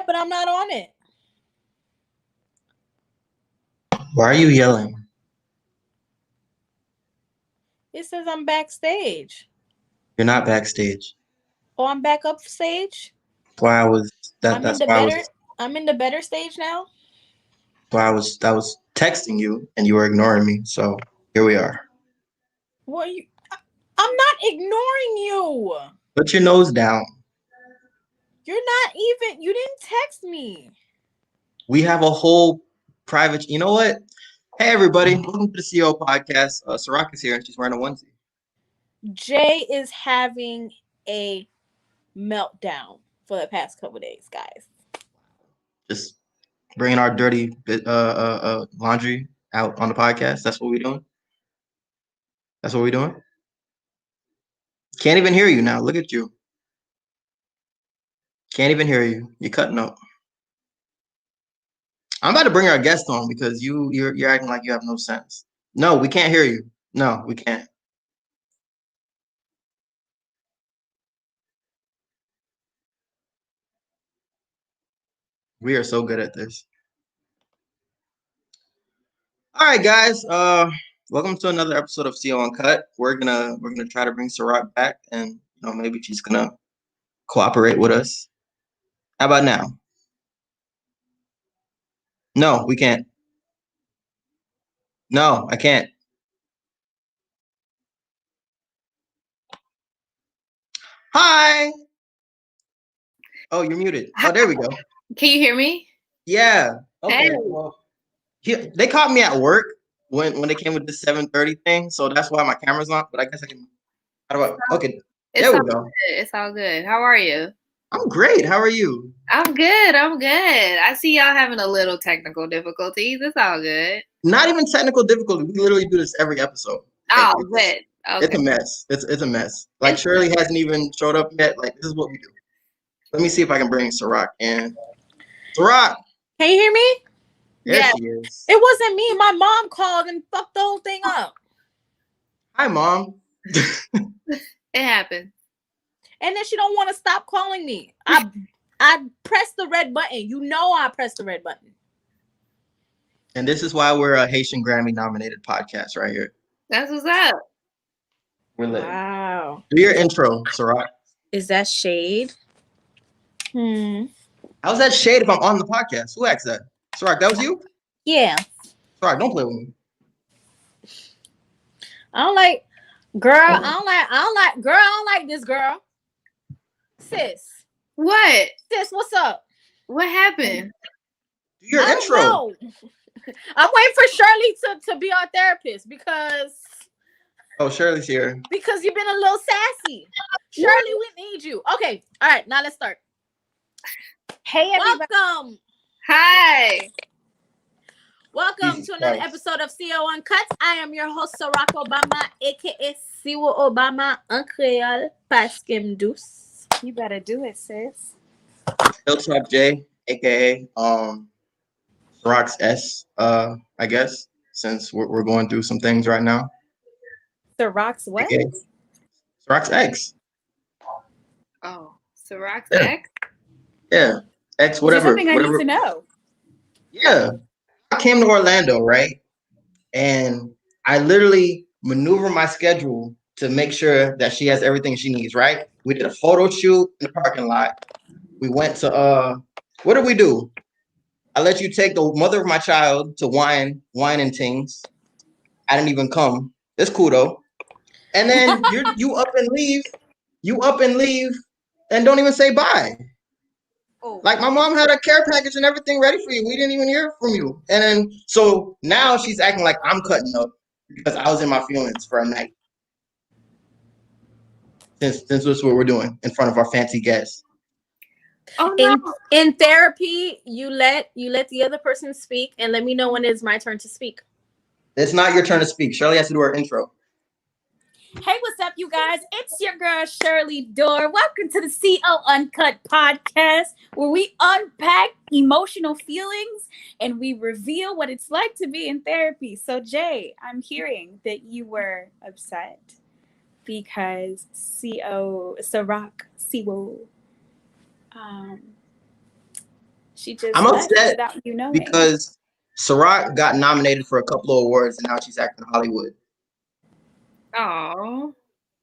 but I'm not on it. Why are you yelling? It says I'm backstage. You're not backstage. Oh, I'm back up stage. Why I was that I'm in that's the why I better. was I'm in the better stage now. that was texting you and you were ignoring me. So here we are. What you? I'm not ignoring you. Put your nose down. You're not even. You didn't text me. We have a whole private. You know what? Hey everybody, welcome to the CEO podcast. Sarak is here and she's wearing a onesie. Jay is having a meltdown for the past couple days, guys. Just bringing our dirty laundry out on the podcast. That's what we're doing. That's what we're doing. Can't even hear you now. Look at you. Can't even hear you. You're cutting up. I'm about to bring our guest on because you're acting like you have no sense. No, we can't hear you. No, we can't. We are so good at this. All right, guys. Welcome to another episode of CO Uncut. We're gonna try to bring Sarat back, and maybe she's gonna cooperate with us. How about now? No, we can't. No, I can't. Hi. Oh, you're muted. Oh, there we go. Can you hear me? Yeah. Okay. Hey. Well, they caught me at work when they came with the 7:30 thing, so that's why my camera's on. But I guess I can. How do I? Okay. There we go. Good. It's all good. How are you? I'm great. How are you? I'm good. I see y'all having a little technical difficulties. It's all good. Not even technical difficulty. We literally do this every episode. Oh, good. Okay. It's a mess. It's a mess. Like Shirley hasn't even showed up yet. Like this is what we do. Let me see if I can bring Sarak in. Sarak. Can you hear me? There she is. It wasn't me. My mom called and fucked the whole thing up. Hi, Mom. It happened. And then she don't want to stop calling me. I pressed the red button. You know I pressed the red button. And this is why we're a Haitian Grammy nominated podcast right here. That's what's up. We're lit. Wow. Do your intro, Sarak. Is that shade? How's that shade if I'm on the podcast? Who asked that? Sarak, that was you? Yeah. Sarak, don't play with me. I don't like this girl. Sis. What? Sis, what's up? What happened? Do your intro. Know. I'm waiting for Shirley to be our therapist because. Oh, Shirley's here. Because you've been a little sassy. Shirley, we need you. Okay. All right. Now let's start. Hey, everybody. Welcome. Hi. Welcome to another episode of CO Uncut. I am your host, Sarak Obama, a.k.a. Siwo Obama, en Creole, Paskim Douce. You better do it, sis. Hilltop J, a.k.a. Sarak's S, I guess, since we're going through some things right now. Sarak's what? AKA Sarak's X. Oh, Sarak's X? Yeah, X, whatever. Something I need to know. Yeah. I came to Orlando, right? And I literally maneuver my schedule to make sure that she has everything she needs, right? We did a photo shoot in the parking lot. We went to what did we do? I let you take the mother of my child to wine and things. I didn't even come. It's cool though. And then you up and leave. You up and leave and don't even say bye. Oh. Like my mom had a care package and everything ready for you. We didn't even hear from you. And then so now she's acting like I'm cutting up because I was in my feelings for a night. Since this is what we're doing in front of our fancy guests. Oh, no. In therapy, you let the other person speak and let me know when it's my turn to speak. It's not your turn to speak. Shirley has to do her intro. Hey, what's up, you guys? It's your girl, Shirley Dorr. Welcome to the CO Uncut podcast, where we unpack emotional feelings and we reveal what it's like to be in therapy. So, Jay, I'm hearing that you were upset because Sarak, Siwo, She just I'm left upset without you knowing. because Ciroc got nominated for a couple of awards and now she's acting Hollywood. Oh.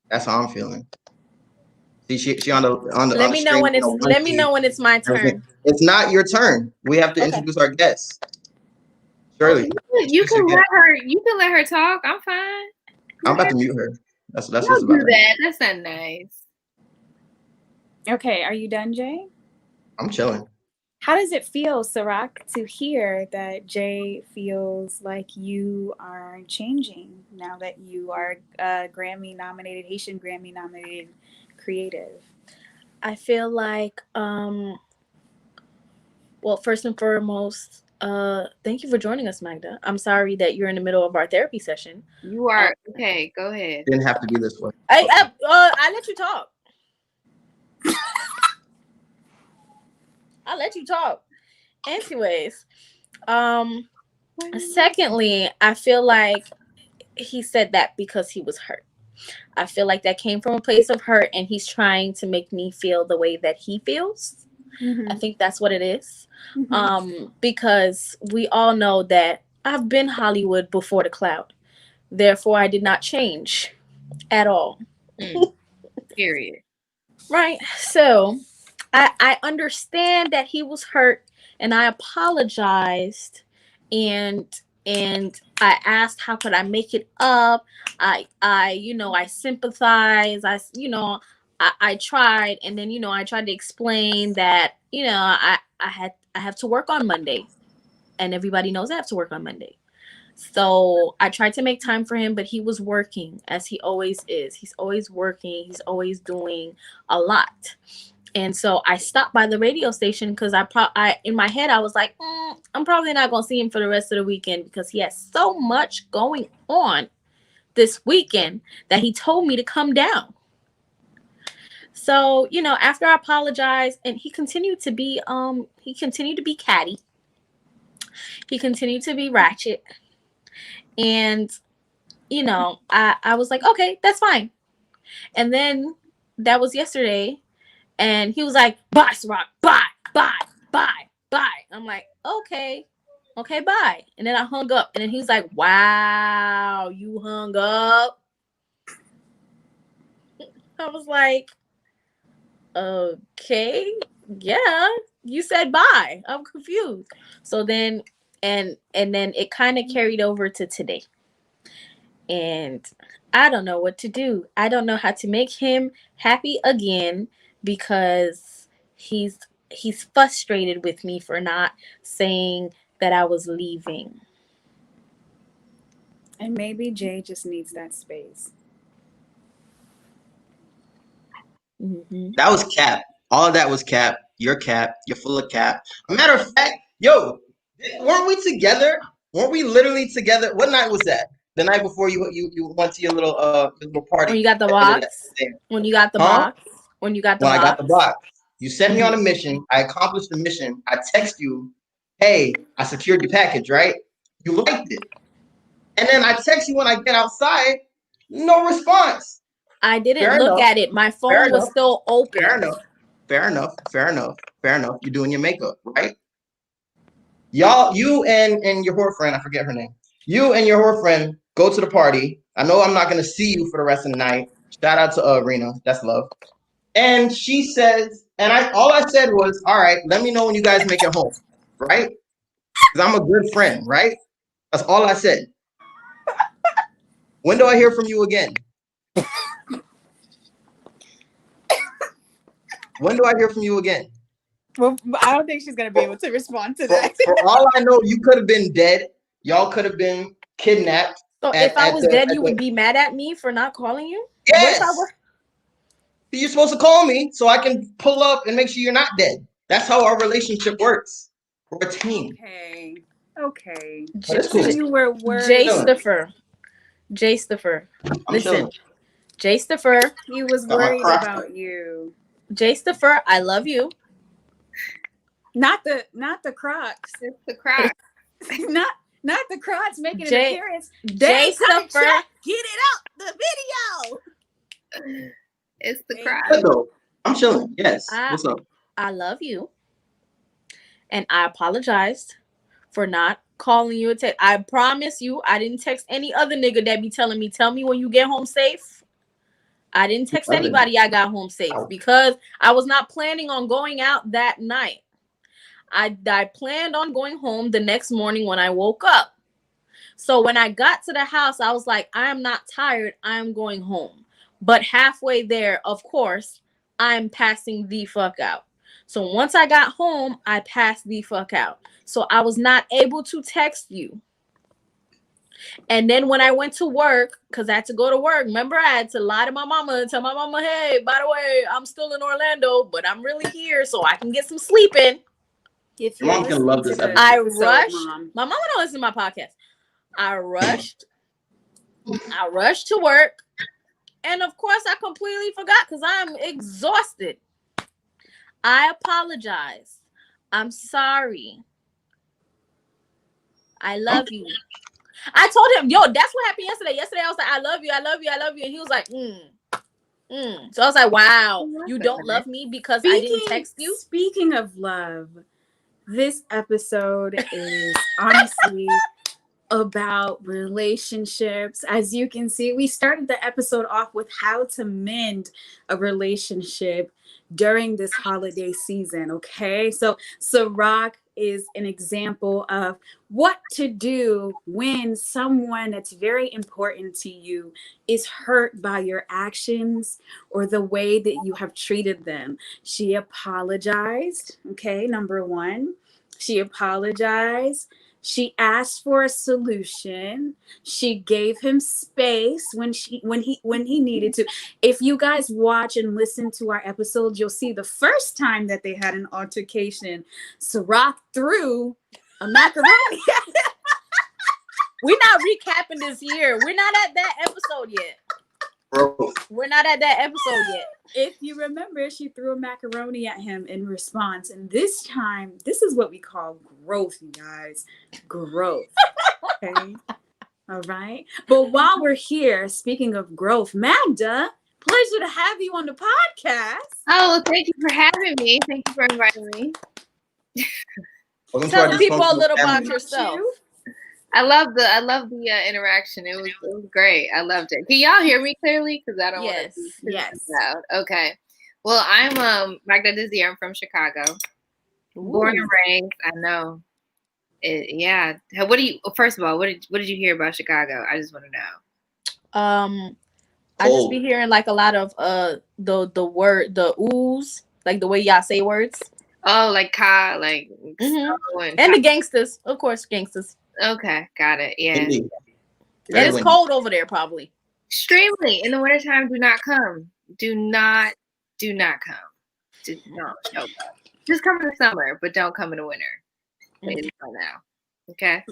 That's how I'm feeling. See, she on the Let me know when it's my turn. It's not your turn. We have to introduce our guests. Shirley, You can let her talk. I'm fine. I'm about to mute her. That's what's Don't about. do that. That's not nice. Okay, are you done, Jay? I'm chilling. How does it feel, Ciroc, to hear that Jay feels like you are changing now that you are Grammy-nominated, Haitian Grammy-nominated creative? I feel like, well, first and foremost, thank you for joining us, Magda. I'm sorry that you're in the middle of our therapy session. You are okay. Go ahead. Didn't have to be this way. I let you talk. I'll let you talk. Anyways, secondly, I feel like he said that because he was hurt. I feel like that came from a place of hurt, and he's trying to make me feel the way that he feels. Mm-hmm. I think that's what it is. Because we all know that I've been Hollywood before the cloud. Therefore, I did not change at all. Period. Right. So I understand that he was hurt, and I apologized, and I asked how could I make it up. I sympathize. I tried, and then I tried to explain that I have to work on Monday, and everybody knows I have to work on Monday. So I tried to make time for him, but he was working, as he always is. He's always working. He's always doing a lot. And so I stopped by the radio station because I in my head I was like, I'm probably not gonna see him for the rest of the weekend because he has so much going on this weekend that he told me to come down. So after I apologized, and he continued to be catty. He continued to be ratchet. And, I was like, okay, that's fine. And then that was yesterday. And he was like, bye, Ciroc, bye, bye, bye, bye. I'm like, okay, bye. And then I hung up. And then he was like, wow, you hung up? I was like, okay, yeah, you said bye. I'm confused. So then, and then it kind of carried over to today. And I don't know what to do. I don't know how to make him happy again because he's frustrated with me for not saying that I was leaving. And maybe Jay just needs that space. Mm-hmm. That was cap. All of that was cap. You're cap. You're full of cap. A matter of fact, yo, weren't we together? Weren't we literally together? What night was that? The night before you went to your little party. When you got the box. When you got the box. When you got the box. When I got the box. You sent me on a mission. I accomplished the mission. I text you, hey, I secured your package, right? You liked it. And then I text you when I get outside. No response. I didn't look at it. My phone was still open. Fair enough. You're doing your makeup, right? Y'all, you and your whore friend, I forget her name. You and your whore friend go to the party. I know I'm not going to see you for the rest of the night. Shout out to Rena. That's love. And she says, and all I said was, all right, let me know when you guys make it home, right? Because I'm a good friend, right? That's all I said. When do I hear from you again? When do I hear from you again? Well, I don't think she's going to be able to respond to that. For all I know, you could have been dead. Y'all could have been kidnapped. So if I was dead, you would be mad at me for not calling you? Yes. You're supposed to call me so I can pull up and make sure you're not dead. That's how our relationship works. We're a team. Okay. Cool. You were worried. Jay Stiffer. Listen, Jay Stiffer. He was worried about you. Jay Stiffer, I love you. Not the Crocs. It's the Crocs. not the Crocs making an appearance. Jay Stiffer, get it out the video. It's the Crocs. I'm chilling. Yes. What's up? I love you. and I apologized for not calling you a text. I promise you, I didn't text any other nigga that be telling me, tell me when you get home safe. I didn't text anybody I got home safe because I was not planning on going out that night. I planned on going home the next morning when I woke up. So when I got to the house, I was like, I am not tired. I am going home. But halfway there, of course, I'm passing the fuck out. So once I got home, I passed the fuck out. So I was not able to text you. And then when I went to work, because I had to go to work, remember I had to lie to my mama and tell my mama, hey, by the way, I'm still in Orlando, but I'm really here so I can get some sleep in. If Your mom can love this episode. I rushed. My mama don't listen to my podcast. I rushed to work. And of course, I completely forgot because I'm exhausted. I apologize. I'm sorry. I love you. I told him, yo, that's what happened yesterday. Yesterday, I was like, I love you, I love you, I love you. And he was like, So I was like, wow, you don't love me because I didn't text you? Speaking of love, this episode is honestly about relationships. As you can see, we started the episode off with how to mend a relationship during this holiday season. Okay, so Rock is an example of what to do when someone that's very important to you is hurt by your actions or the way that you have treated them. She apologized. Okay, number one, she apologized. She asked for a solution. She gave him space when he needed to. If you guys watch and listen to our episodes, you'll see the first time that they had an altercation, Ciroc threw a macaroni. We're not recapping this year. We're not at that episode yet. We're not at that episode yet. If you remember, she threw a macaroni at him in response. And this time, this is what we call growth, you guys. Growth. Okay. All right. But while we're here, speaking of growth, Magda, pleasure to have you on the podcast. Oh, thank you for having me. Thank you for inviting me. Tell the people a little about yourself. I love the interaction. It was great. I loved it. Can y'all hear me clearly? Because I don't want to be loud. Okay. Well, I'm Magda Dizzy. I'm from Chicago. Ooh. Born and raised. I know. Yeah. What do you? First of all, what did you hear about Chicago? I just want to know. I just be hearing like a lot of the oohs, like the way y'all say words. Oh, like ka, like and the gangsters, of course, gangsters. Okay, got it. Yeah. And it's cold over there, probably. Extremely. In the wintertime, do not come. Do not come. Just don't show up. Just come in the summer, but don't come in the winter. Maybe for now. Okay.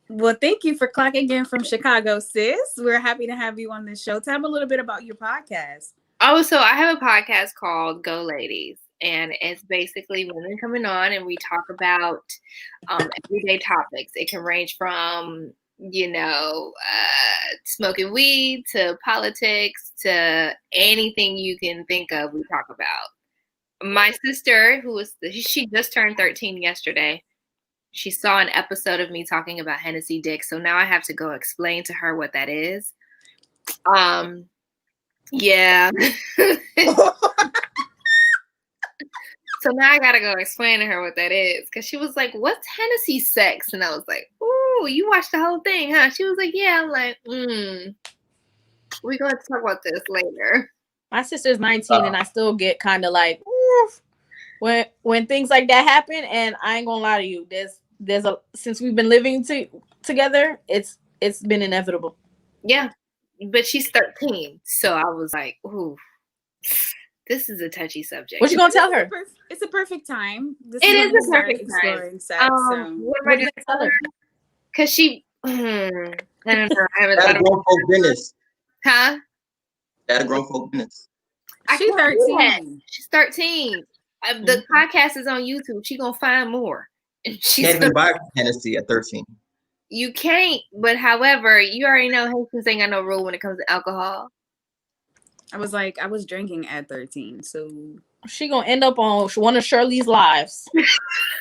Well, thank you for clocking in from Chicago, sis. We're happy to have you on this show. Tell me a little bit about your podcast. Oh, so I have a podcast called Go Ladies. And it's basically women coming on and we talk about everyday topics. It can range from, smoking weed to politics to anything you can think of we talk about. My sister, she just turned 13 yesterday. She saw an episode of me talking about Hennessy Dick. So now I have to go explain to her what that is. Yeah. So now I gotta go explain to her what that is. Because she was like, what's Hennessy sex? And I was like, ooh, you watched the whole thing, huh? She was like, yeah. I'm like, we're going to talk about this later. My sister's 19 and I still get kind of like, oof, when things like that happen. And I ain't gonna lie to you, since we've been living together, it's been inevitable. Yeah, but she's 13. So I was like, ooh. This is a touchy subject. What you gonna tell her? It's a perfect time. It is a perfect time. Sex, what am I gonna tell her? Because she, I don't know. I haven't thought about grown folk business. Huh? That grown folk business. She's 13. She's 13. The podcast is on YouTube. She gonna find more. And she's can't even buy Hennessy at 13. You can't. But however, you already know Haitians ain't got no rule when it comes to alcohol. I was drinking at 13, so she gonna end up on one of Shirley's lives.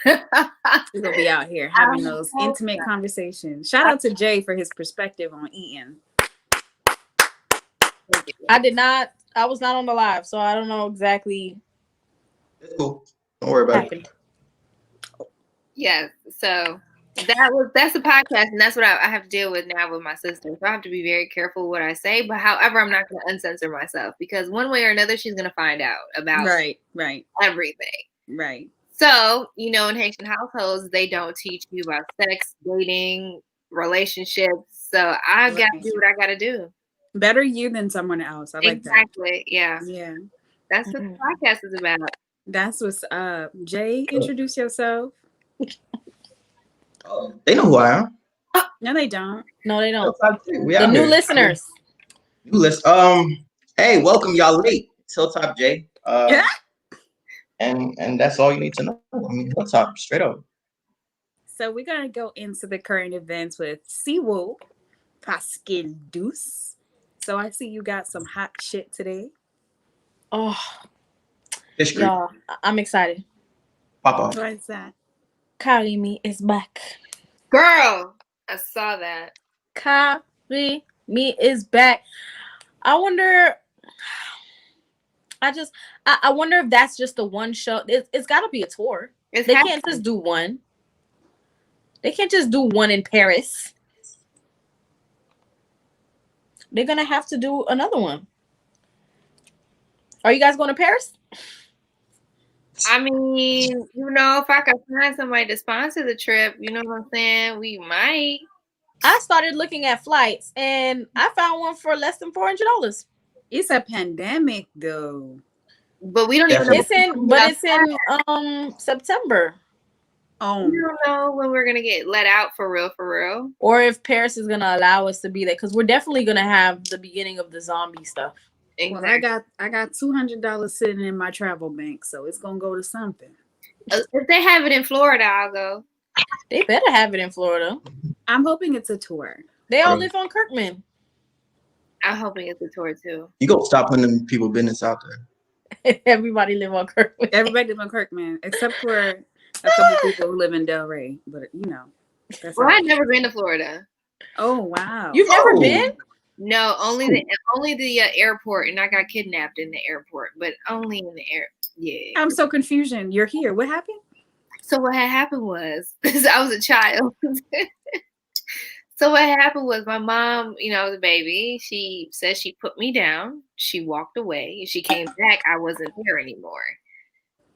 We're gonna be out here having those intimate conversations. Shout out to Jay for his perspective on eating. I was not on the live, so I don't know exactly. It's cool. Don't worry about it. Yes. So that's the podcast, and that's what I have to deal with now with my sister. So I have to be very careful what I say. But however, I'm not going to uncensor myself because one way or another, she's going to find out about everything. Right. So in Haitian households, they don't teach you about sex, dating, relationships. So I got to do what I got to do. Better you than someone else. I like that. Exactly. Yeah. Yeah. That's what the podcast is about. That's what's up. Jay, introduce yourself. Oh, they know who I am. No, they don't. No, they don't. The new listeners. Hey, welcome y'all late. It's Hilltop J. And that's all you need to know. I mean, Hilltop, straight up. So we're gonna go into the current events with Siwo Pascal Deuce. So I see you got some hot shit today. Oh, History. y'all, I'm excited. Pop off. What is that? Karimi is back. Girl, I saw that. Karimi is back. I wonder if that's just the one show. It's got to be a tour. They can't just do one. They can't just do one in Paris. They're going to have to do another one. Are you guys going to Paris? I mean, if I could find somebody to sponsor the trip, you know what I'm saying? We might. I started looking at flights and I found one for less than $400. It's a pandemic though. But we don't even know. It's in September. We don't know when we're gonna get let out for real. Or if Paris is gonna allow us to be there, because we're definitely gonna have the beginning of the zombie stuff. Exactly. Well, I got $200 sitting in my travel bank, so it's gonna go to something. If they have it in Florida, I'll go. They better have it in Florida. I'm hoping it's a tour. They all live on Kirkman. I'm hoping it's a tour too. You go stop putting them people business out there. Everybody live on Kirkman. Everybody live on Kirkman, except for a couple people who live in Delray. But I've never been to Florida. Oh wow! You've never been? No, only the airport, and I got kidnapped in the airport, but only in the air. Yeah. I'm so confused. You're here. What happened? So what had happened was, I was a child. So what happened was my mom, I was a baby. She said she put me down. She walked away. She came back. I wasn't there anymore.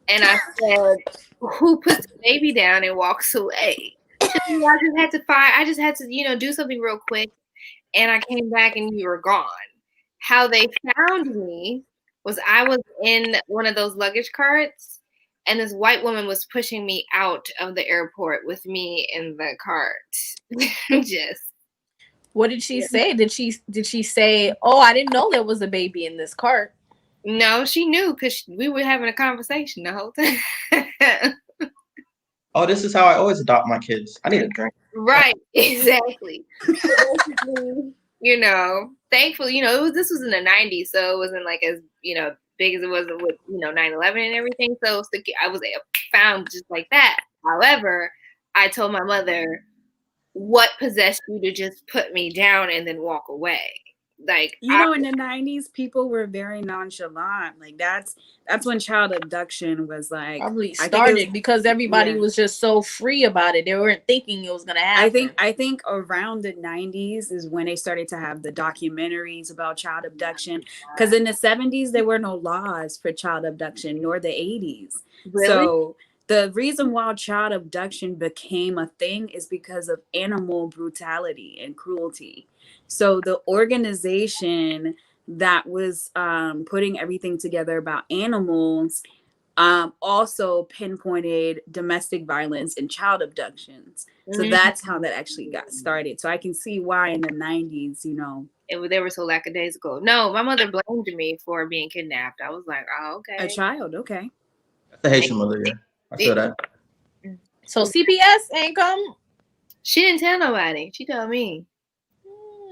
And I said, "Who puts the baby down and walks away?" She said, I just had to, do something real quick. And I came back and you were gone. How they found me was I was in one of those luggage carts. And this white woman was pushing me out of the airport with me in the cart. What did she say? Did she say, "Oh, I didn't know there was a baby in this cart"? No, she knew because we were having a conversation the whole time. Oh, this is how I always adopt my kids. I need a drink. Right, exactly. Thankfully, this was in the 90s, so it wasn't like as, big as it was with 9/11 and everything. So I was found just like that. However, I told my mother, "What possessed you to just put me down and then walk away?" Like in the 90s, people were very nonchalant. Like that's when child abduction was like probably started because everybody was just so free about it. They weren't thinking it was gonna happen. I think around the 90s is when they started to have the documentaries about child abduction. Because in the 70s there were no laws for child abduction, nor the 80s. Really? So the reason why child abduction became a thing is because of animal brutality and cruelty. So the organization that was putting everything together about animals also pinpointed domestic violence and child abductions. So that's how that actually got started. So I can see why in the 90s, they were so lackadaisical. No, my mother blamed me for being kidnapped. I was like, "Oh, okay." A child, okay. That's a Haitian mother, yeah. I feel that. So CPS ain't come? She didn't tell nobody. She told me.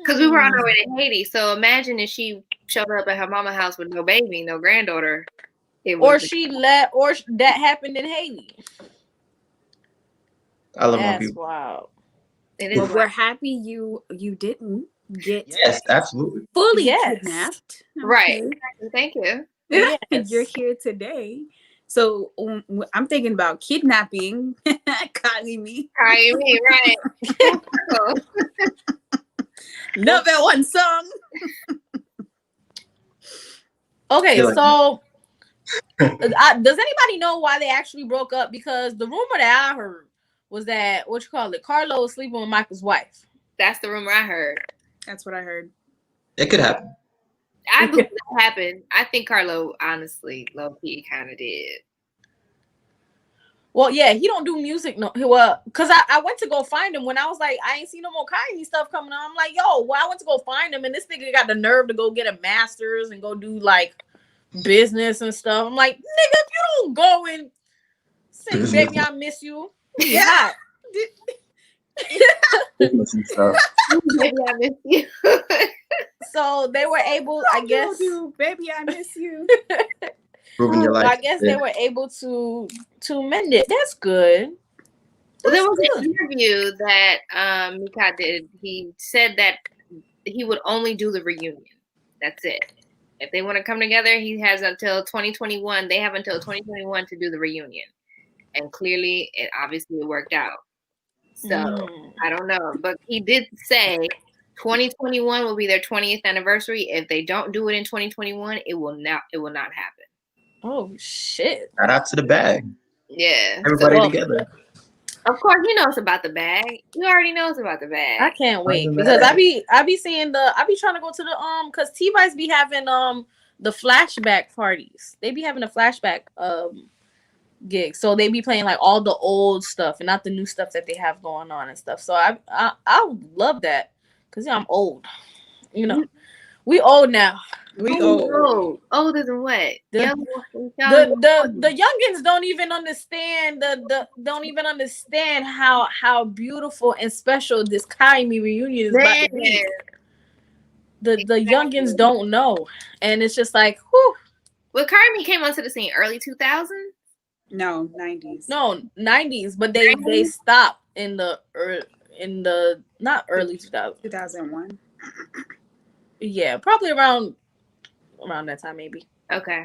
Because we were on our way to Haiti. So imagine if she showed up at her mama's house with no baby, no granddaughter. Or that happened in Haiti. I love my That's people. wild. But we're happy you didn't get yes, absolutely fully kidnapped. Right. Thank you. Yes. You're here today. So I'm thinking about kidnapping. Calling me. Right. Love that one song. Okay, so does anybody know why they actually broke up? Because the rumor that I heard was that Carlo was sleeping with Michael's wife. That's the rumor I heard. That's what I heard. It could happen. I believe that happened. I think Carlo, honestly, low key kind of did. Well, yeah, he don't do music no. Well, cause I went to go find him when I was like, I ain't seen no more Kanye stuff coming on. I'm like, yo, well, I went to go find him, and this nigga got the nerve to go get a master's and go do like business and stuff. I'm like, nigga, if you don't go and sing "Baby I Miss You," yeah. Baby, I miss you. So they were able, I guess. Baby, I miss you. Proving your life. I guess they were able to mend it. That's good. Well, there was an interview that Mika did. He said that he would only do the reunion. That's it. If they want to come together, he has until 2021. They have until 2021 to do the reunion. And clearly, it worked out. So, I don't know. But he did say 2021 will be their 20th anniversary. If they don't do it in 2021, it will not happen. Oh, shit. Shout out to the bag. Yeah. Everybody together. Of course, he knows about the bag. He already knows about the bag. I can't wait because I be seeing I be trying to go to the because T-Vice be having the flashback parties. They be having a flashback gig, so they be playing like all the old stuff and not the new stuff that they have going on and stuff. So I would love that because I'm old. You know, we old now. We old. Older than what? The youngins don't even understand how beautiful and special this Kylie reunion is about to be. The youngins don't know, and it's just like, whew. Well, Kylie came onto the scene early 2000s. No, 90s. No, 90s, but they stopped in the not early 2001. Yeah, probably around that time, maybe. Okay.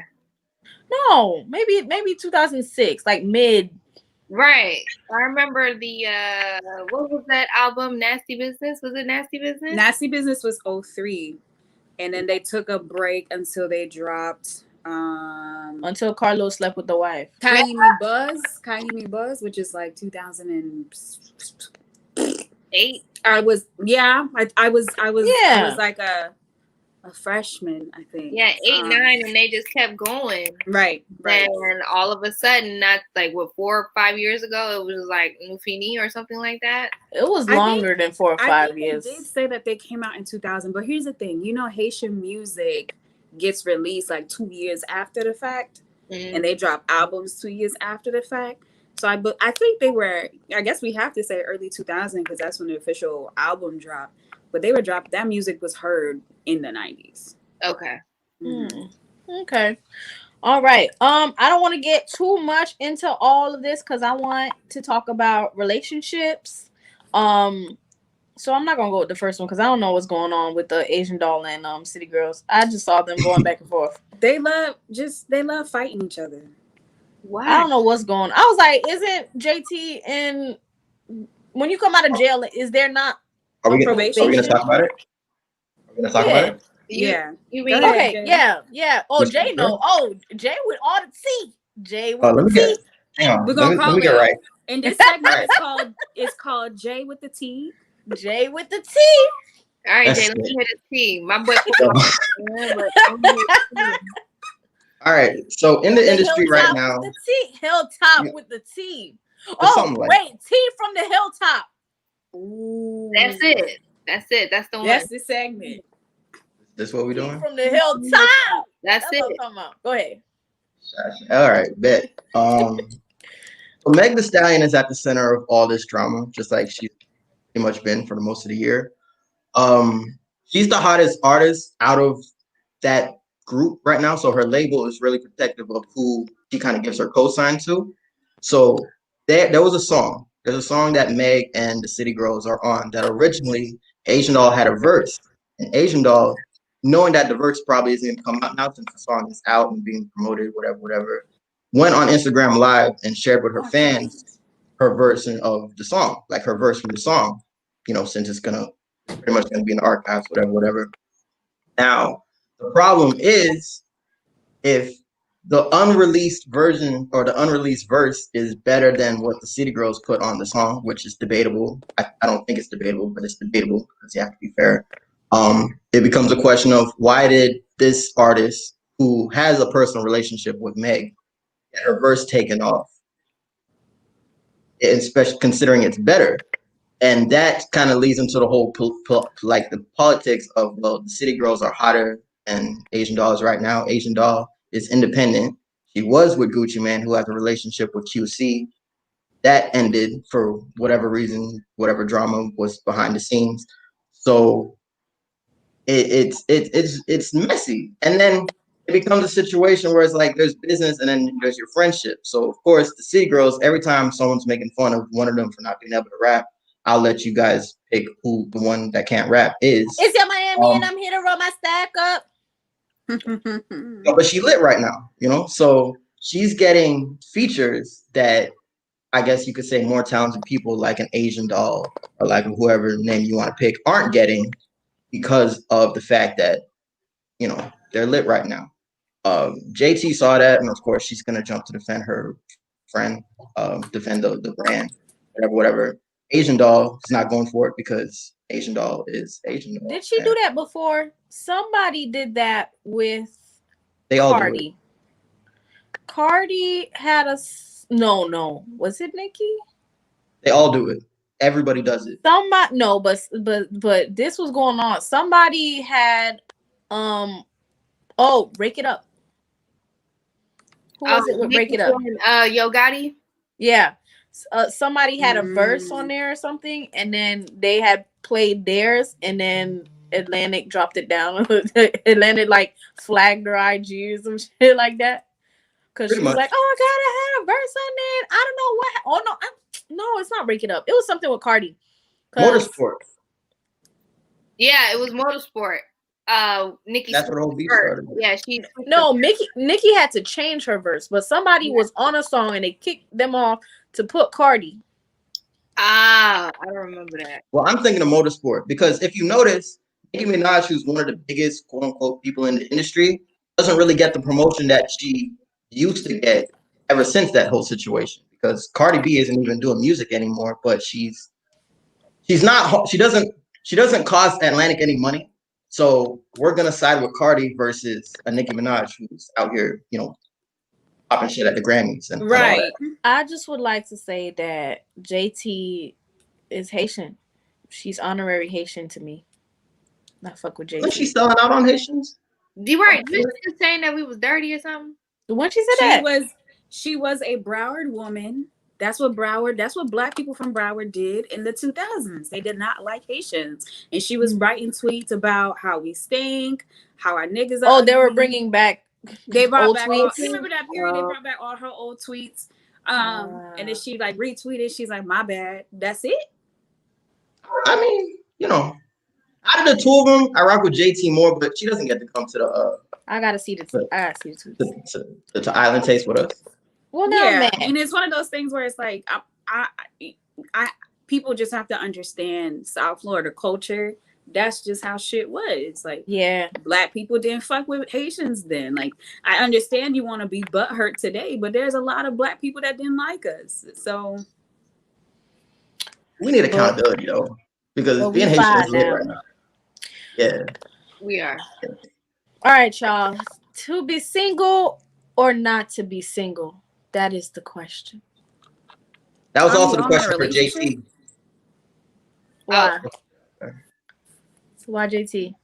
No, maybe 2006, like mid. Right. I remember the what was that album? Nasty Business? Was it Nasty Business? Nasty Business was 2003, and then they took a break until they dropped. Until Carlos slept with the wife. Kylie Me Buzz, which is like 2008. I was like a freshman, I think. Yeah, 8, 9, and they just kept going. Right. And all of a sudden, not like 4 or 5 years ago, it was like Nufini or something like that. It was longer than 4 or 5 years. They did say that they came out in 2000, but here's the thing: Haitian music gets released like 2 years after the fact, and they drop albums 2 years after the fact. So I think they were. I guess we have to say early 2000 because that's when the official album dropped. But they were dropped. That music was heard in the 90s. Okay. Okay. All right. I don't want to get too much into all of this because I want to talk about relationships. So I'm not gonna go with the first one because I don't know what's going on with the Asian doll and City Girls. I just saw them going back and forth. They love fighting each other. Wow. I don't know what's going on. I was like, isn't JT and when you come out of jail, is there not? Are we going to talk about it? Are we going to talk about it? Yeah. Okay. Yeah. Oh, Jay, no. Oh, Jay with all the tea. Jay with the tea. Hang on. We're gonna call it right. And this segment is called Jay with the Tea. Jay with the tea. All right, Jay, let me hear the tea. My boy. All right. So in the industry right now, Hilltop with the tea. Oh, wait, tea from the hilltop. Ooh. That's it. That's the one. That's the segment. That's what we're doing? From the hilltop. That's it. What I'm talking about. Go ahead. All right, bet. So Meg Thee Stallion is at the center of all this drama, just like she's pretty much been for the most of the year. She's the hottest artist out of that group right now, so her label is really protective of who she kind of gives her cosign to. So there was a song There's a song that Meg and the City Girls are on that originally Asian Doll had a verse. And Asian Doll, knowing that the verse probably isn't going to come out now since the song is out and being promoted, whatever, went on Instagram Live and shared with her fans her version of the song, like her verse from the song, since it's pretty much going to be in the archives, whatever. Now, the problem is if the unreleased version or the unreleased verse is better than what the City Girls put on the song, which is debatable. I don't think it's debatable, but it's debatable because you have to be fair. It becomes a question of why did this artist who has a personal relationship with Meg get her verse taken off, especially considering it's better. And that kind of leads into the whole the politics of, well, the City Girls are hotter than Asian Dolls right now. Asian Doll is independent. She was with Gucci Mane, who has a relationship with QC. That ended for whatever reason, whatever drama was behind the scenes. So it's messy. And then it becomes a situation where it's like there's business and then there's your friendship. So of course the City Girls, every time someone's making fun of one of them for not being able to rap, I'll let you guys pick who the one that can't rap is. It's your Miami and I'm here to roll my stack up. But she lit right now, so she's getting features that I guess you could say more talented people like an Asian Doll or like whoever name you want to pick aren't getting because of the fact that, they're lit right now. JT saw that, and of course she's gonna jump to defend her friend, defend the brand, whatever. Asian Doll is not going for it because Asian Doll is Asian Doll. Did she do that before? Somebody did that with they all Cardi. do it. Cardi had a no. Was it Nicki? They all do it. Everybody does it. Somebody no, but this was going on. Somebody had Break It Up. Who was it with Break It Up? Yo Gotti. Yeah. Somebody had a verse on there or something, and then they had played theirs, and then Atlantic dropped it down. Atlantic like flagged her IG or some shit like that, because she was like, "Oh, I gotta have a verse on there." I don't know what. Oh no, it's not Break It Up. It was something with Cardi. Motorsport. Yeah, it was Motorsport. Nicki. That's what the whole beef started. Yeah, Nicki had to change her verse, but somebody was on a song and they kicked them off to put Cardi. I don't remember that. Well, I'm thinking of Motorsport because if you notice, Nicki Minaj, who's one of the biggest quote unquote people in the industry, doesn't really get the promotion that she used to get ever since that whole situation. Because Cardi B isn't even doing music anymore, but she doesn't cost Atlantic any money. So we're gonna side with Cardi versus a Nicki Minaj who's out here, popping shit at the Grammys and right. I just would like to say that JT is Haitian. She's honorary Haitian to me. I fuck with JT. Was she selling out on Haitians? You right. You were saying that we was dirty or something? When she said she was a Broward woman. That's what Black people from Broward did in the 2000s. They did not like Haitians. And she was writing tweets about how we stink, how our niggas are. Oh, they were bringing back They brought old back tweets. Remember that period? They brought back all her old tweets. And then she like retweeted. She's like, my bad. That's it. I mean, out of the two of them, I rock with JT more, but she doesn't get to come to the. I gotta see the tweets. To Island Taste with us. Well, no, man. And it's one of those things where it's like, I people just have to understand South Florida culture. That's just how shit was. It's like, yeah, Black people didn't fuck with Haitians then. Like, I understand you want to be butthurt today, but there's a lot of Black people that didn't like us. So we need accountability though, because being Haitian is lit right now. Yeah, we are. All right, y'all. To be single or not to be single? That is the question. That was also the question for JT. Why? So why JT?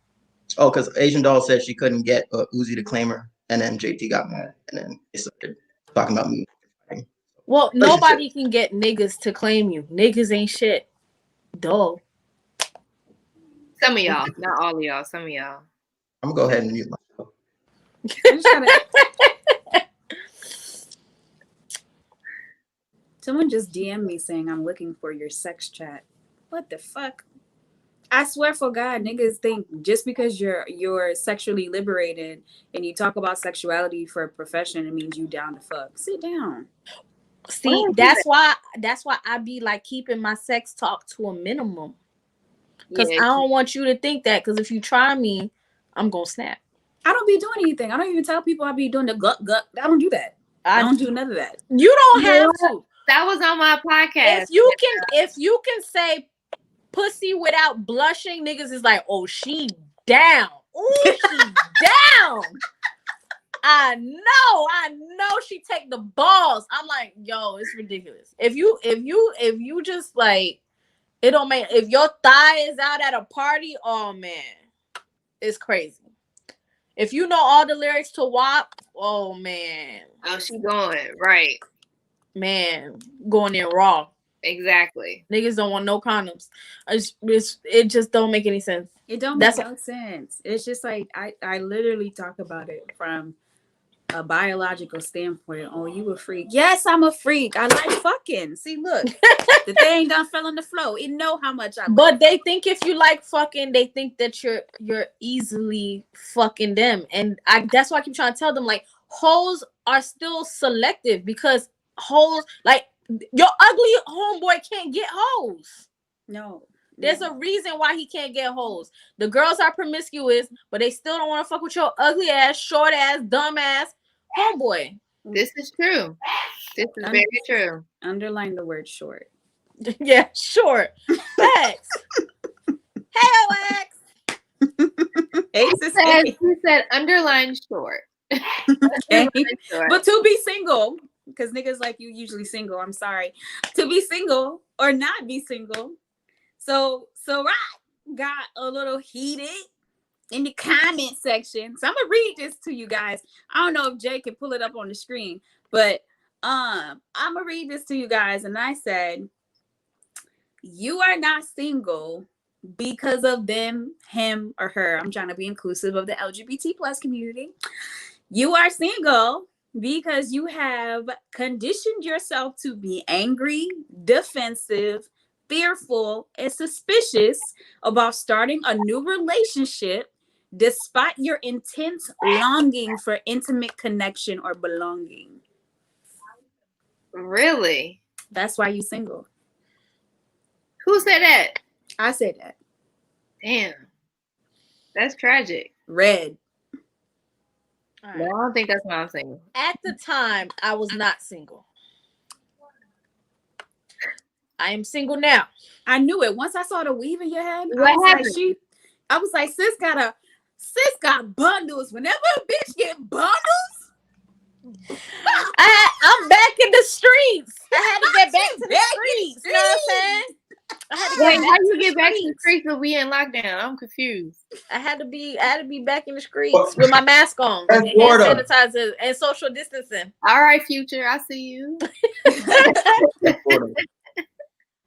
Oh, because Asian Doll said she couldn't get Uzi to claim her, and then JT got mad, and then they started talking about me. Well, nobody can get niggas to claim you. Niggas ain't shit. Duh. Some of y'all, not all of y'all. Some of y'all. I'm gonna go ahead and mute myself. Someone just DM me saying I'm looking for your sex chat. What the fuck? I swear for God, niggas think just because you're sexually liberated and you talk about sexuality for a profession, it means you down to fuck. Sit down. See, that's why I be like keeping my sex talk to a minimum. Because I don't want you to think that. Because if you try me, I'm gonna snap. I don't be doing anything. I don't even tell people I be doing the gut. I don't do that. I don't do none of that. You don't have to. That was on my podcast. If you can say pussy without blushing, niggas is like, oh, she down. Oh, she down. I know she take the balls. I'm like, yo, it's ridiculous. If you just like, it don't make, if your thigh is out at a party, oh man, it's crazy. If you know all the lyrics to WAP, oh man. Oh, she going, right. Man, going in raw. Exactly. Niggas don't want no condoms. It just don't make any sense. It don't make no sense. It's just like, I literally talk about it from a biological standpoint. Oh, you a freak? Yes, I'm a freak. I like fucking. See, look, the thing done fell on the floor. It know how much I. But they think if you like fucking, they think that you're easily fucking them, and that's why I keep trying to tell them like hoes are still selective because hoes like your ugly homeboy can't get hoes. No. There's a reason why he can't get hoes. The girls are promiscuous, but they still don't want to fuck with your ugly ass, short ass, dumb ass homeboy. This is true. This is very true. Underline the word short. Yeah, short. X. Hey, OX. He said underline short. Okay. But to be single, because niggas like you usually single, I'm sorry. To be single or not be single. So I got a little heated in the comment section. So I'm gonna read this to you guys. I don't know if Jay can pull it up on the screen, but I'm gonna read this to you guys. And I said, you are not single because of them, him, or her. I'm trying to be inclusive of the LGBT plus community. You are single because you have conditioned yourself to be angry, defensive, fearful, and suspicious about starting a new relationship despite your intense longing for intimate connection or belonging. Really? That's why you're single. Who said that? I said that. Damn. That's tragic. Red. Right. No, I don't think that's why I'm single. At the time, I was not single. I am single now. I knew it. Once I saw the weave in your head, I was like, sis got bundles. Whenever a bitch get bundles, I'm back in the streets. I had to get back to the streets. You know what I'm saying? How you get back to the streets if we in lockdown? I'm confused. I had to be back in the streets with my mask on and sanitizer and social distancing. All right, Future, I see you.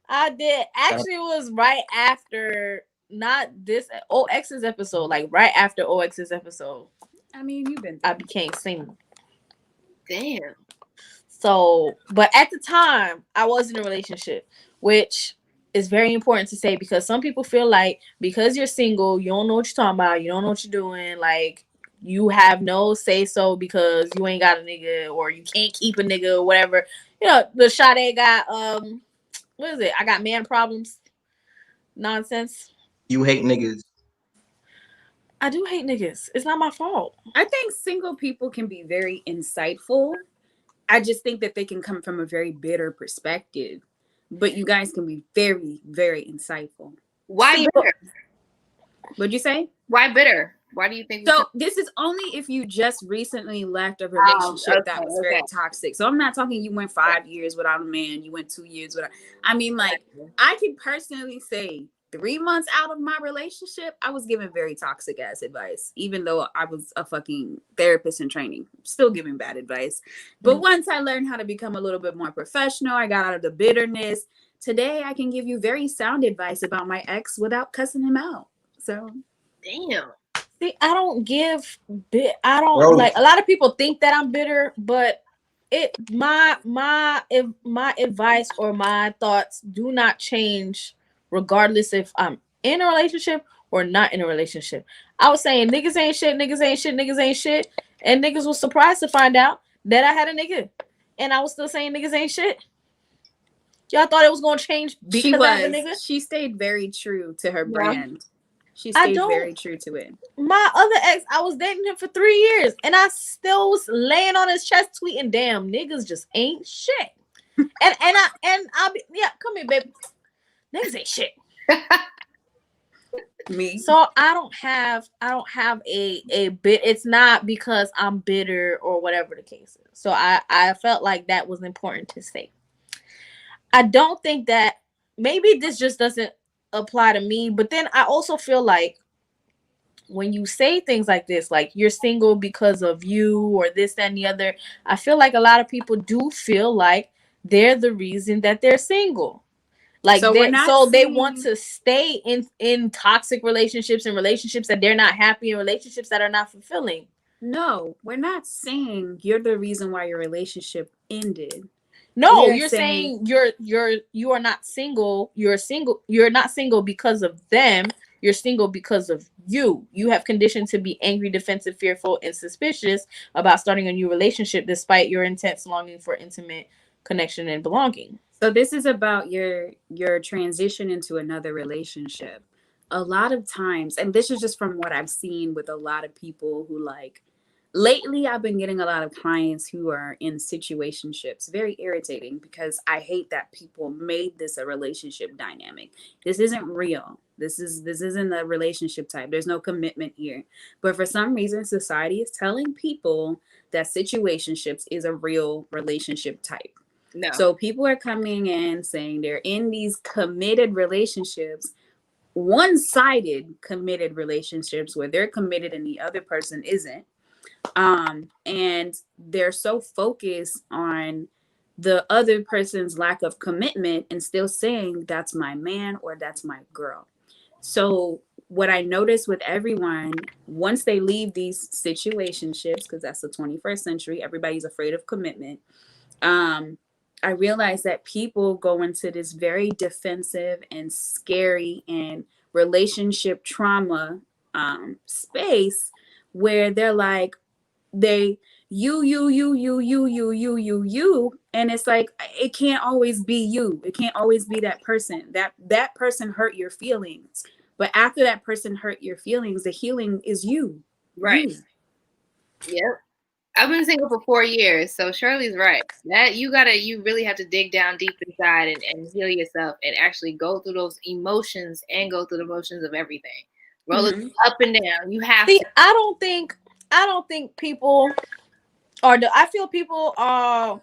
I did. Actually, it was right after, not this OX's episode, like right after OX's episode. I mean, I became single. Damn. So, but at the time, I was in a relationship, which is very important to say because some people feel like because you're single, you don't know what you're talking about, you don't know what you're doing, like you have no say so because you ain't got a nigga or you can't keep a nigga or whatever. You know, the Sade got what is it? I got man problems. Nonsense. You hate niggas. I do hate niggas. It's not my fault. I think single people can be very insightful. I just think that they can come from a very bitter perspective. But you guys can be very, very insightful. Why bitter? What'd you say? Why bitter? Why do you think? So this is only if you just recently left a relationship that was very toxic. So I'm not talking you went 5 years without a man, you went 2 years without. I mean, like I can personally say 3 months out of my relationship, I was giving very toxic ass advice, even though I was a fucking therapist in training, still giving bad advice. But once I learned how to become a little bit more professional, I got out of the bitterness. Today, I can give you very sound advice about my ex without cussing him out. So, damn. See, I don't like a lot of people think that I'm bitter, but my advice or my thoughts do not change regardless if I'm in a relationship or not in a relationship. I was saying niggas ain't shit, niggas ain't shit, niggas ain't shit, and niggas was surprised to find out that I had a nigga, and I was still saying niggas ain't shit. Y'all thought it was gonna change because I have a nigga? She stayed very true to her brand. She stayed very true to it. My other ex, I was dating him for 3 years, and I still was laying on his chest tweeting, "Damn, niggas just ain't shit." I'll be come here, baby. Niggas ain't shit. Me. So I don't have a bit. It's not because I'm bitter or whatever the case is. So I felt like that was important to say. I don't think that maybe this just doesn't apply to me, but then I also feel like when you say things like this, like you're single because of you or this, that, and the other, I feel like a lot of people do feel like they're the reason that they're single. Like they want to stay in toxic relationships and relationships that they're not happy in, relationships that are not fulfilling. No, we're not saying you're the reason why your relationship ended. No, you're saying you are not single. You're not single because of them. You're single because of you. You have conditioned to be angry, defensive, fearful, and suspicious about starting a new relationship despite your intense longing for intimate connection and belonging. So this is about your transition into another relationship. A lot of times, and this is just from what I've seen with a lot of people who like lately, I've been getting a lot of clients who are in situationships. Very irritating because I hate that people made this a relationship dynamic. This isn't real. This isn't a relationship type. There's no commitment here. But for some reason, society is telling people that situationships is a real relationship type. No. So people are coming in saying they're in these committed relationships, one-sided committed relationships where they're committed and the other person isn't. And they're so focused on the other person's lack of commitment and still saying that's my man or that's my girl. So what I notice with everyone, once they leave these situationships, because that's the 21st century, everybody's afraid of commitment. I realize that people go into this very defensive and scary and relationship trauma space where they're like, you, and it's like, it can't always be you. It can't always be that person. That person hurt your feelings. But after that person hurt your feelings, the healing is you. Right. Yep. I've been single for 4 years, so Shirley's right. That you really have to dig down deep inside and heal yourself and actually go through those emotions and go through the motions of everything. Roll it up and down. You have to. I don't think people are. I feel people are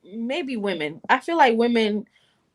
maybe women. I feel like women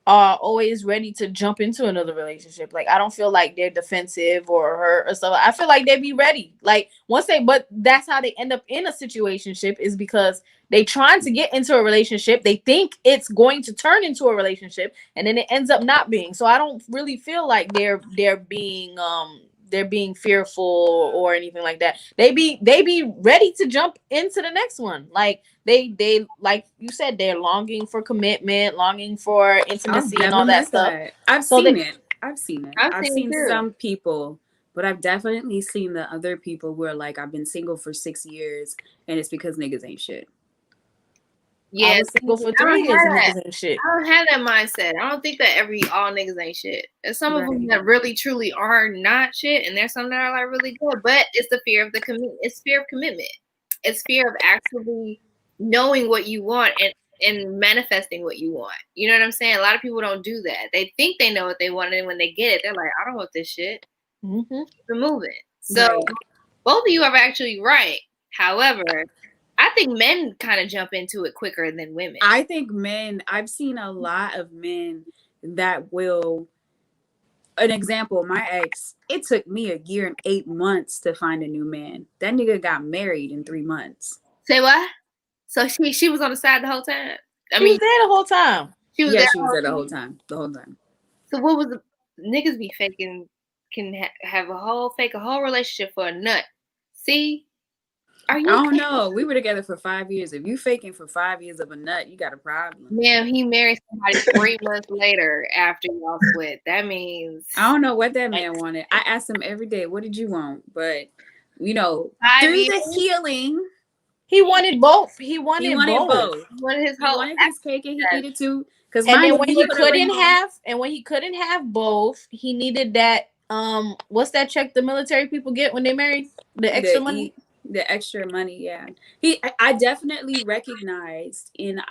are always ready to jump into another relationship. Like I don't feel like they're defensive or hurt or stuff. I feel like they be ready. Like but that's how they end up in a situationship is because they trying to get into a relationship. They think it's going to turn into a relationship and then it ends up not being. So I don't really feel like they're being fearful or anything like that. They be ready to jump into the next one. Like they like you said, they're longing for commitment, longing for intimacy and all that stuff. I've seen it. I've seen some people, but I've definitely seen the other people who are like, I've been single for 6 years and it's because niggas ain't shit. Yeah, I was single for 3 years and niggas ain't shit. I don't have that mindset. I don't think that all niggas ain't shit. There's some of them that really truly are not shit, and there's some that are like really good. But it's the fear of It's fear of commitment. It's fear of actually knowing what you want and manifesting what you want. You know what I'm saying? A lot of people don't do that. They think they know what they want, and when they get it, they're like, I don't want this shit. Keep it moving. So both of you are actually right. However, I think men kind of jump into it quicker than women. I think I've seen a lot of men that will, an example, my ex, it took me 1 year and 8 months to find a new man. That nigga got married in 3 months. Say what? So she was on the side the whole time? She was there the whole time. She was there the whole time. The whole time. So what was the niggas be faking, can have a whole relationship for a nut. See? Are you? I don't know. We were together for 5 years. If you faking for 5 years of a nut, you got a problem. Man, he married somebody 3 months later after y'all split. That means I don't know what that man wanted. I asked him every day, "What did you want?" But through the healing, he wanted both. He wanted both. He wanted he wanted his cake and he ate it too. Because when he couldn't have both, he needed that what's that check the military people get when they married? The extra money? The extra money, yeah. I definitely recognized in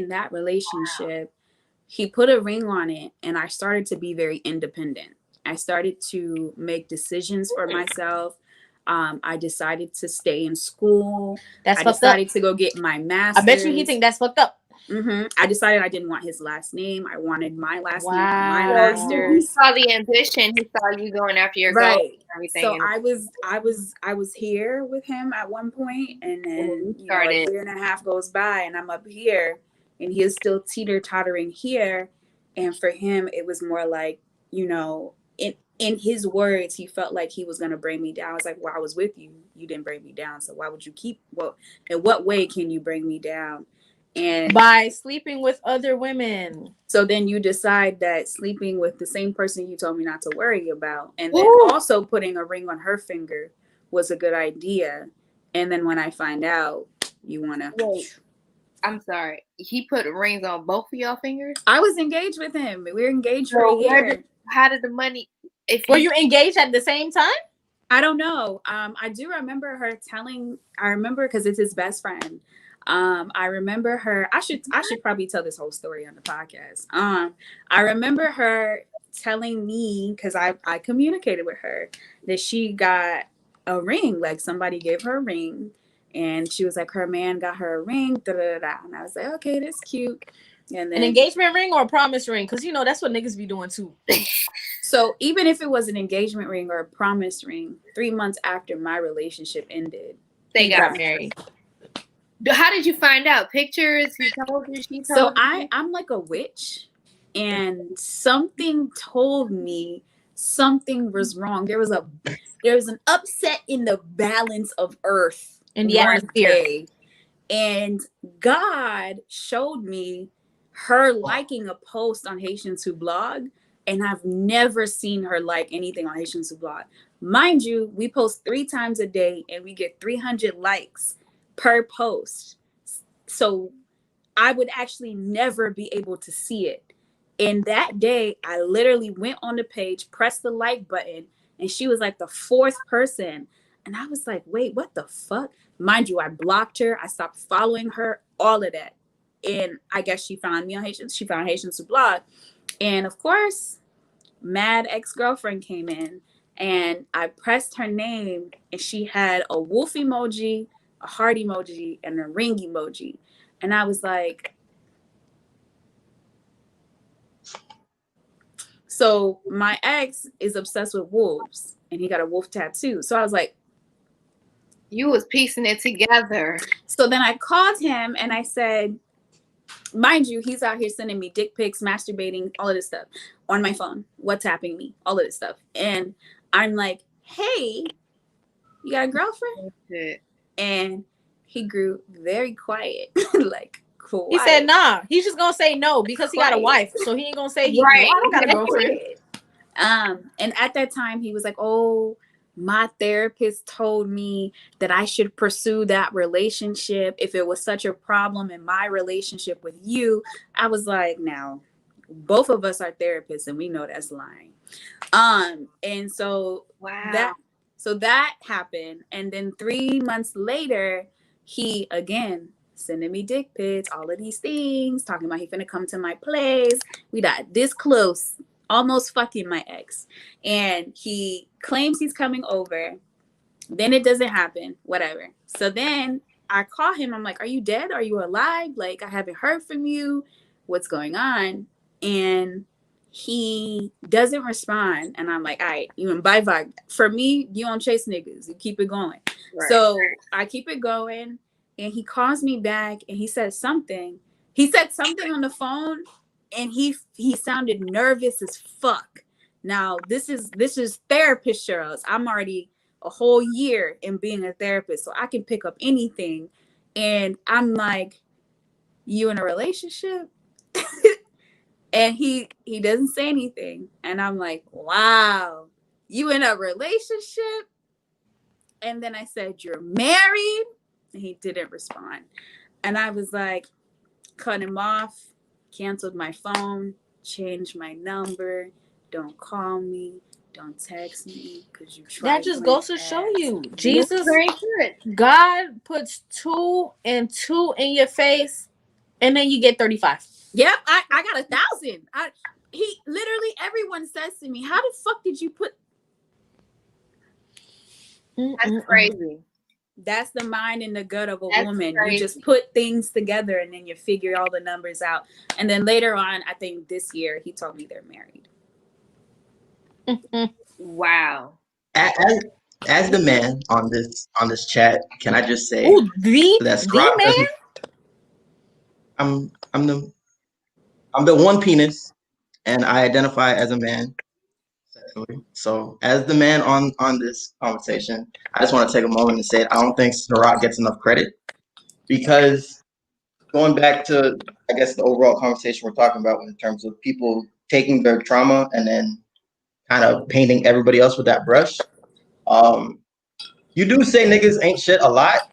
that relationship, he put a ring on it and I started to be very independent. I started to make decisions for myself. I decided to stay in school. I decided to go get my master's. I bet you he think that's fucked up. I decided I didn't want his last name. I wanted my last name, my master's. He saw the ambition. He saw you going after your goals and everything. So I was here with him at one point, and then a year and a half goes by, and I'm up here, and he is still teeter-tottering here. And for him, it was more like, in his words, he felt like he was going to bring me down. I was like, well, I was with you. You didn't bring me down. So why would you in what way can you bring me down? And by sleeping with other women. So then you decide that sleeping with the same person you told me not to worry about, and then also putting a ring on her finger was a good idea. And then when I find out, you want to... Wait, I'm sorry. He put rings on both of y'all fingers? I was engaged with him. We were engaged for a year. How did the money... Were you engaged at the same time? I don't know. I do remember her telling... I remember because it's his best friend. I remember her. I should probably tell this whole story on the podcast. I remember her telling me, because I communicated with her, that she got a ring. Like somebody gave her a ring, and she was like, her man got her a ring. Da da da. And I was like, okay, that's cute. And then an engagement ring or a promise ring, because that's what niggas be doing too. So even if it was an engagement ring or a promise ring, 3 months after my relationship ended, they got married. How did you find out? Pictures? He told you? She told you? So I'm like a witch, and something told me something was wrong. There was an upset in the balance of Earth in the atmosphere, and God showed me her liking a post on Haitians Who Blog, and I've never seen her like anything on Haitians Who Blog. Mind you, we post 3 times a day, and we get 300 likes per post. So I would actually never be able to see it. And that day, I literally went on the page, pressed the like button, and she was like the 4th person. And I was like, wait, what the fuck? Mind you, I blocked her. I stopped following her, all of that. And I guess she found me on Haitians. She found Haitians Who Blog. And of course, mad ex-girlfriend came in, and I pressed her name, and she had a wolf emoji, a heart emoji, and a ring emoji. And I was like, so my ex is obsessed with wolves, and he got a wolf tattoo. So I was like, you was piecing it together. So then I called him and I said, mind you, he's out here sending me dick pics, masturbating, all of this stuff on my phone, WhatsApping me, all of this stuff. And I'm like, hey, you got a girlfriend? And he grew very quiet, like quiet. He said, nah, he's just gonna say no because he got a wife. So he ain't gonna say I don't got a girlfriend. And at that time he was like, oh, my therapist told me that I should pursue that relationship if it was such a problem in my relationship with you. I was like, now, both of us are therapists and we know that's lying. And so that happened. And then 3 months later, he again sending me dick pics, all of these things, talking about he finna come to my place. We got this close, almost fucking my ex. And he claims he's coming over. Then it doesn't happen, whatever. So then I call him. I'm like, are you dead? Are you alive? Like, I haven't heard from you. What's going on? And he doesn't respond. And I'm like, all right, bye bye. For me, you don't chase niggas. You keep it going. Right. So I keep it going. And he calls me back and he says something. He said something on the phone. And he sounded nervous as fuck. Now, this is therapist Cheryl's. I'm already a whole year in being a therapist, so I can pick up anything. And I'm like, you in a relationship? And he doesn't say anything. And I'm like, wow, you in a relationship? And then I said, you're married? And he didn't respond. And I was like, cut him off, canceled my phone, changed my number, don't call me, don't text me, because you tried. That just goes to show you, Jesus, very good. God puts 2 and 2 in your face, and then you get 35. Yep, I got 1,000. He literally, everyone says to me, how the fuck did you put? That's crazy. That's the mind and the gut of a That's woman. crazy. You just put things together and then you figure all the numbers out. And then later on, I think this year, he told me they're married. Wow. As the man on this chat, can I just say, ooh, the man? I'm the one penis, and I identify as a man. So as the man on this conversation, I just want to take a moment and say I don't think Ciroc gets enough credit, because going back to, I guess, the overall conversation we're talking about in terms of people taking their trauma and then kind of painting everybody else with that brush. You do say niggas ain't shit a lot,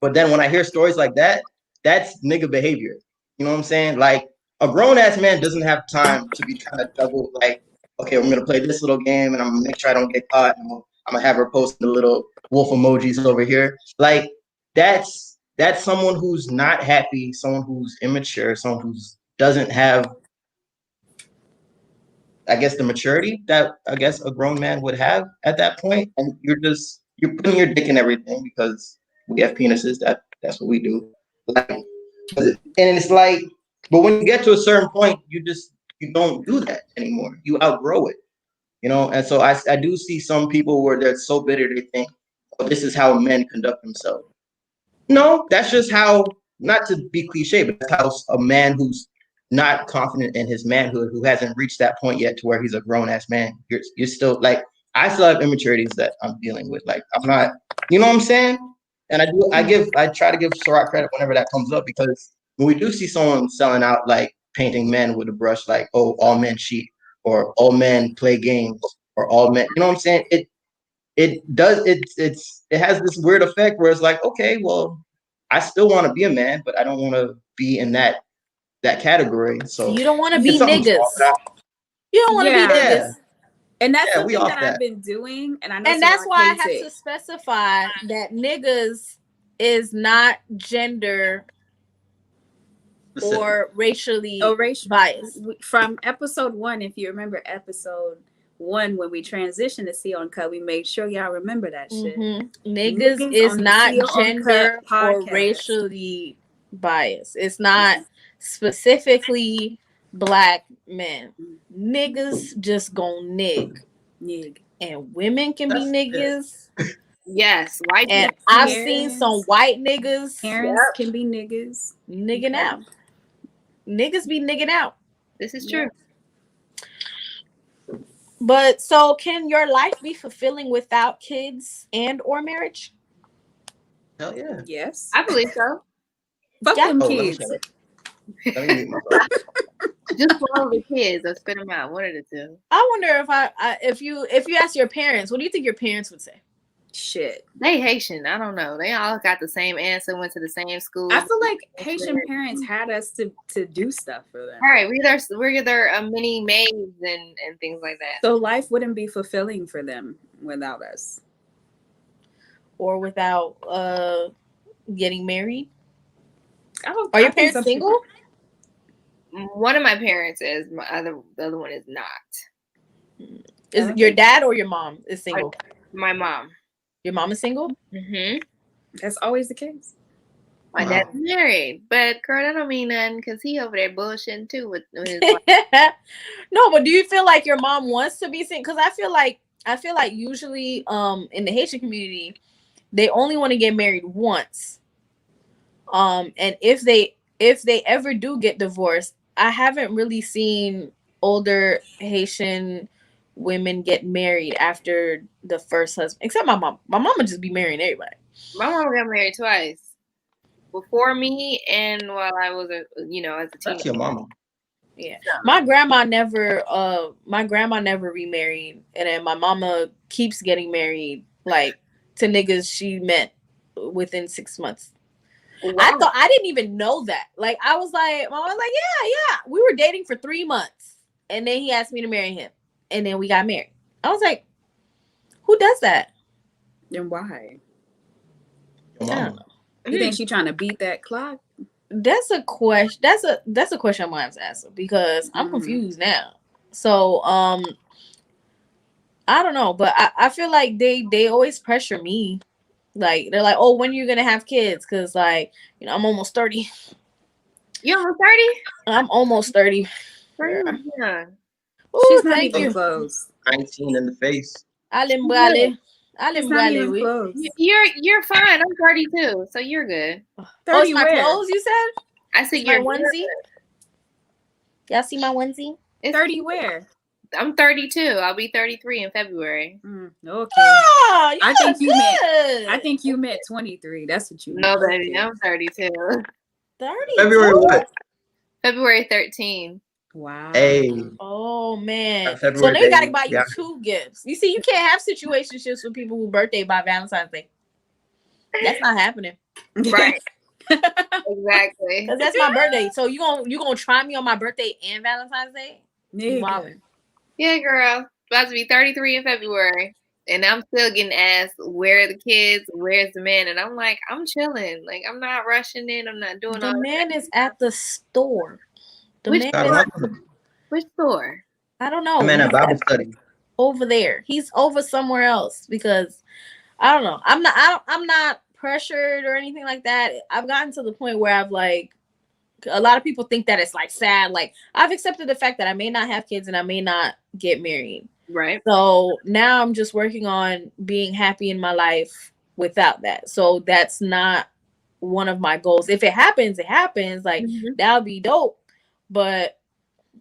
but then when I hear stories like that, that's nigga behavior. You know what I'm saying? Like, a grown ass man doesn't have time to be trying to double, like, okay, I'm gonna play this little game and I'm gonna make sure I don't get caught. And I'm gonna have her post the little wolf emojis over here. Like, that's someone who's not happy, someone who's immature, someone who doesn't have, I guess, the maturity that I guess a grown man would have at that point. And you're putting your dick in everything because we have penises. That's what we do. Like, and it's like, but when you get to a certain point, you don't do that anymore. You outgrow it, you know. And so I do see some people where they're so bitter they think, oh, this is how men conduct themselves. No, that's just how, not to be cliche, but that's how a man who's not confident in his manhood, who hasn't reached that point yet to where he's a grown ass man, you're still like, I still have immaturities that I'm dealing with. Like, I'm not, you know what I'm saying? And I try to give Ciroc credit whenever that comes up, because when we do see someone selling out, like painting men with a brush, like, oh, all men cheat, or all men play games, or all men, you know what I'm saying? It has this weird effect where it's like, okay, well, I still want to be a man, but I don't want to be in that category. So you don't want to be niggas. You don't want to be niggas. And that's something that I've been doing, and I know, and that's why I have to specify that niggas is not gender or racially biased. From episode 1, if you remember episode 1, when we transitioned to See Uncut, we made sure y'all remember that shit. Niggas is not gender or racially biased. It's not specifically black men. Niggas just gon' nig. And women can be niggas. Yes, white. And I've seen some white niggas. Parents can be niggas. Nigging out. Niggas be nigging out. This is true. But so, can your life be fulfilling without kids and or marriage? Hell yeah. Yes. I believe so. Fuck them kids. Let me mute myself. Just follow the kids or spit them out. One of the two. I wonder if you ask your parents, what do you think your parents would say? Shit. They Haitian. I don't know. They all got the same answer, went to the same school. I feel like Haitian parents had us to do stuff for them. All right. We're their mini maids and things like that. So life wouldn't be fulfilling for them without us. Or without getting married? Are your parents single? One of my parents is. The other one is not. Is your dad or your mom is single? My mom. Your mom is single? Mm-hmm. That's always the case. My dad's married, but girl, that don't mean nothing because he over there bullshitting too with his No, but do you feel like your mom wants to be single? Because I feel like usually in the Haitian community, they only want to get married once. And if they ever do get divorced, I haven't really seen older Haitian women get married after the first husband, except my mom. My mom would just be marrying everybody. My mom got married twice, before me and while I was as a teenager. That's your mama. Yeah. My grandma never remarried, and then my mama keeps getting married like to niggas she met within 6 months. Wow. I didn't even know that. Like I was like, my mom was like, yeah. We were dating for 3 months, and then he asked me to marry him, and then we got married. I was like, who does that? And why? Your mama. You think she trying to beat that clock? That's a question. That's a question I'm gonna have to ask her because I'm confused now. So I don't know, but I feel like they always pressure me. Like they're like, oh, when are you gonna have kids? Because like, I'm almost 30. You almost 30? I'm almost 30. Yeah. Ooh, she's not thank even you. close. 19 in the face. You're fine. I'm 32, so you're good. 30 my where? clothes, you said? I said my you're onesie. Y'all see my onesie? It's 30 where? I'm 32. I'll be 33 in February. Okay. Oh, I think you meant 23. That's what you No, meant. baby, I'm 32. 30. February what? February 13. Wow. Hey. Oh man. February So now you gotta baby. buy you 2 gifts. You see, you can't have situationships with people who birthday by Valentine's Day. That's not happening. Right. Exactly. Because that's my birthday. So you gonna try me on my birthday and Valentine's Day? Yeah, girl. About to be 33 in February. And I'm still getting asked, where are the kids? Where's the man? And I'm like, I'm chilling. Like, I'm not rushing in. I'm not doing all the man is at the store. Which store? I don't know. The man at Bible study. Over there. He's over somewhere else because I don't know. I'm not pressured or anything like that. I've gotten to the point where I've like, a lot of people think that it's like sad. Like I've accepted the fact that I may not have kids and I may not get married. Right. So now I'm just working on being happy in my life without that. So that's not one of my goals. If it happens, it happens. Like that would be dope. But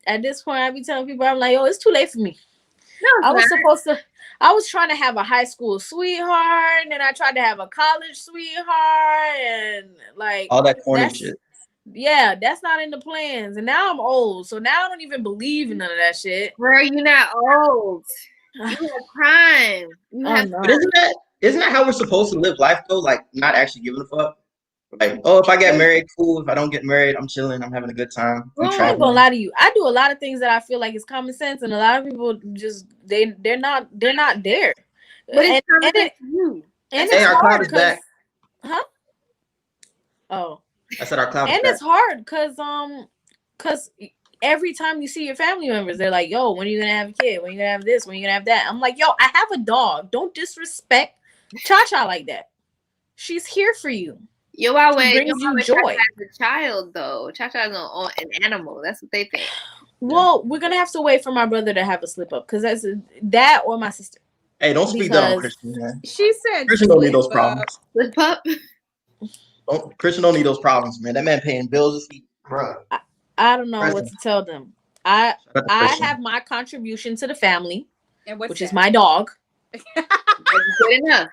at this point, I be telling people, I'm like, oh, it's too late for me. No, I was trying to have a high school sweetheart, and I tried to have a college sweetheart, and like all that corny shit. Yeah, that's not in the plans. And now I'm old, so now I don't even believe in none of that shit. Girl, you're not old. You have prime. But isn't that how we're supposed to live life though? Like not actually giving a fuck. Like, oh, if I get married, cool. If I don't get married, I'm chilling. I'm having a good time. I'm not gonna lie to you. I do a lot of things that I feel like is common sense, and a lot of people just they're not there. But it's common sense to you. And hey, our cloud is back. Huh? Oh. I said our cloud is back. back. It's hard because every time you see your family members, they're like, yo, when are you gonna have a kid? When are you gonna have this? When are you gonna have that? I'm like, yo, I have a dog. Don't disrespect Cha-Cha like that. She's here for you. Yo, I wait. Brings you joy. As a child, though, Cha-Cha is an animal. That's what they think. Well, we're gonna have to wait for my brother to have a slip up because that's that or my sister. Hey, don't speak that on Christian, man. She said Christian don't need those problems. Slip up. Christian don't need those problems, man. That man paying bills. I don't know what to tell them. I have my contribution to the family, which is my dog. Good enough.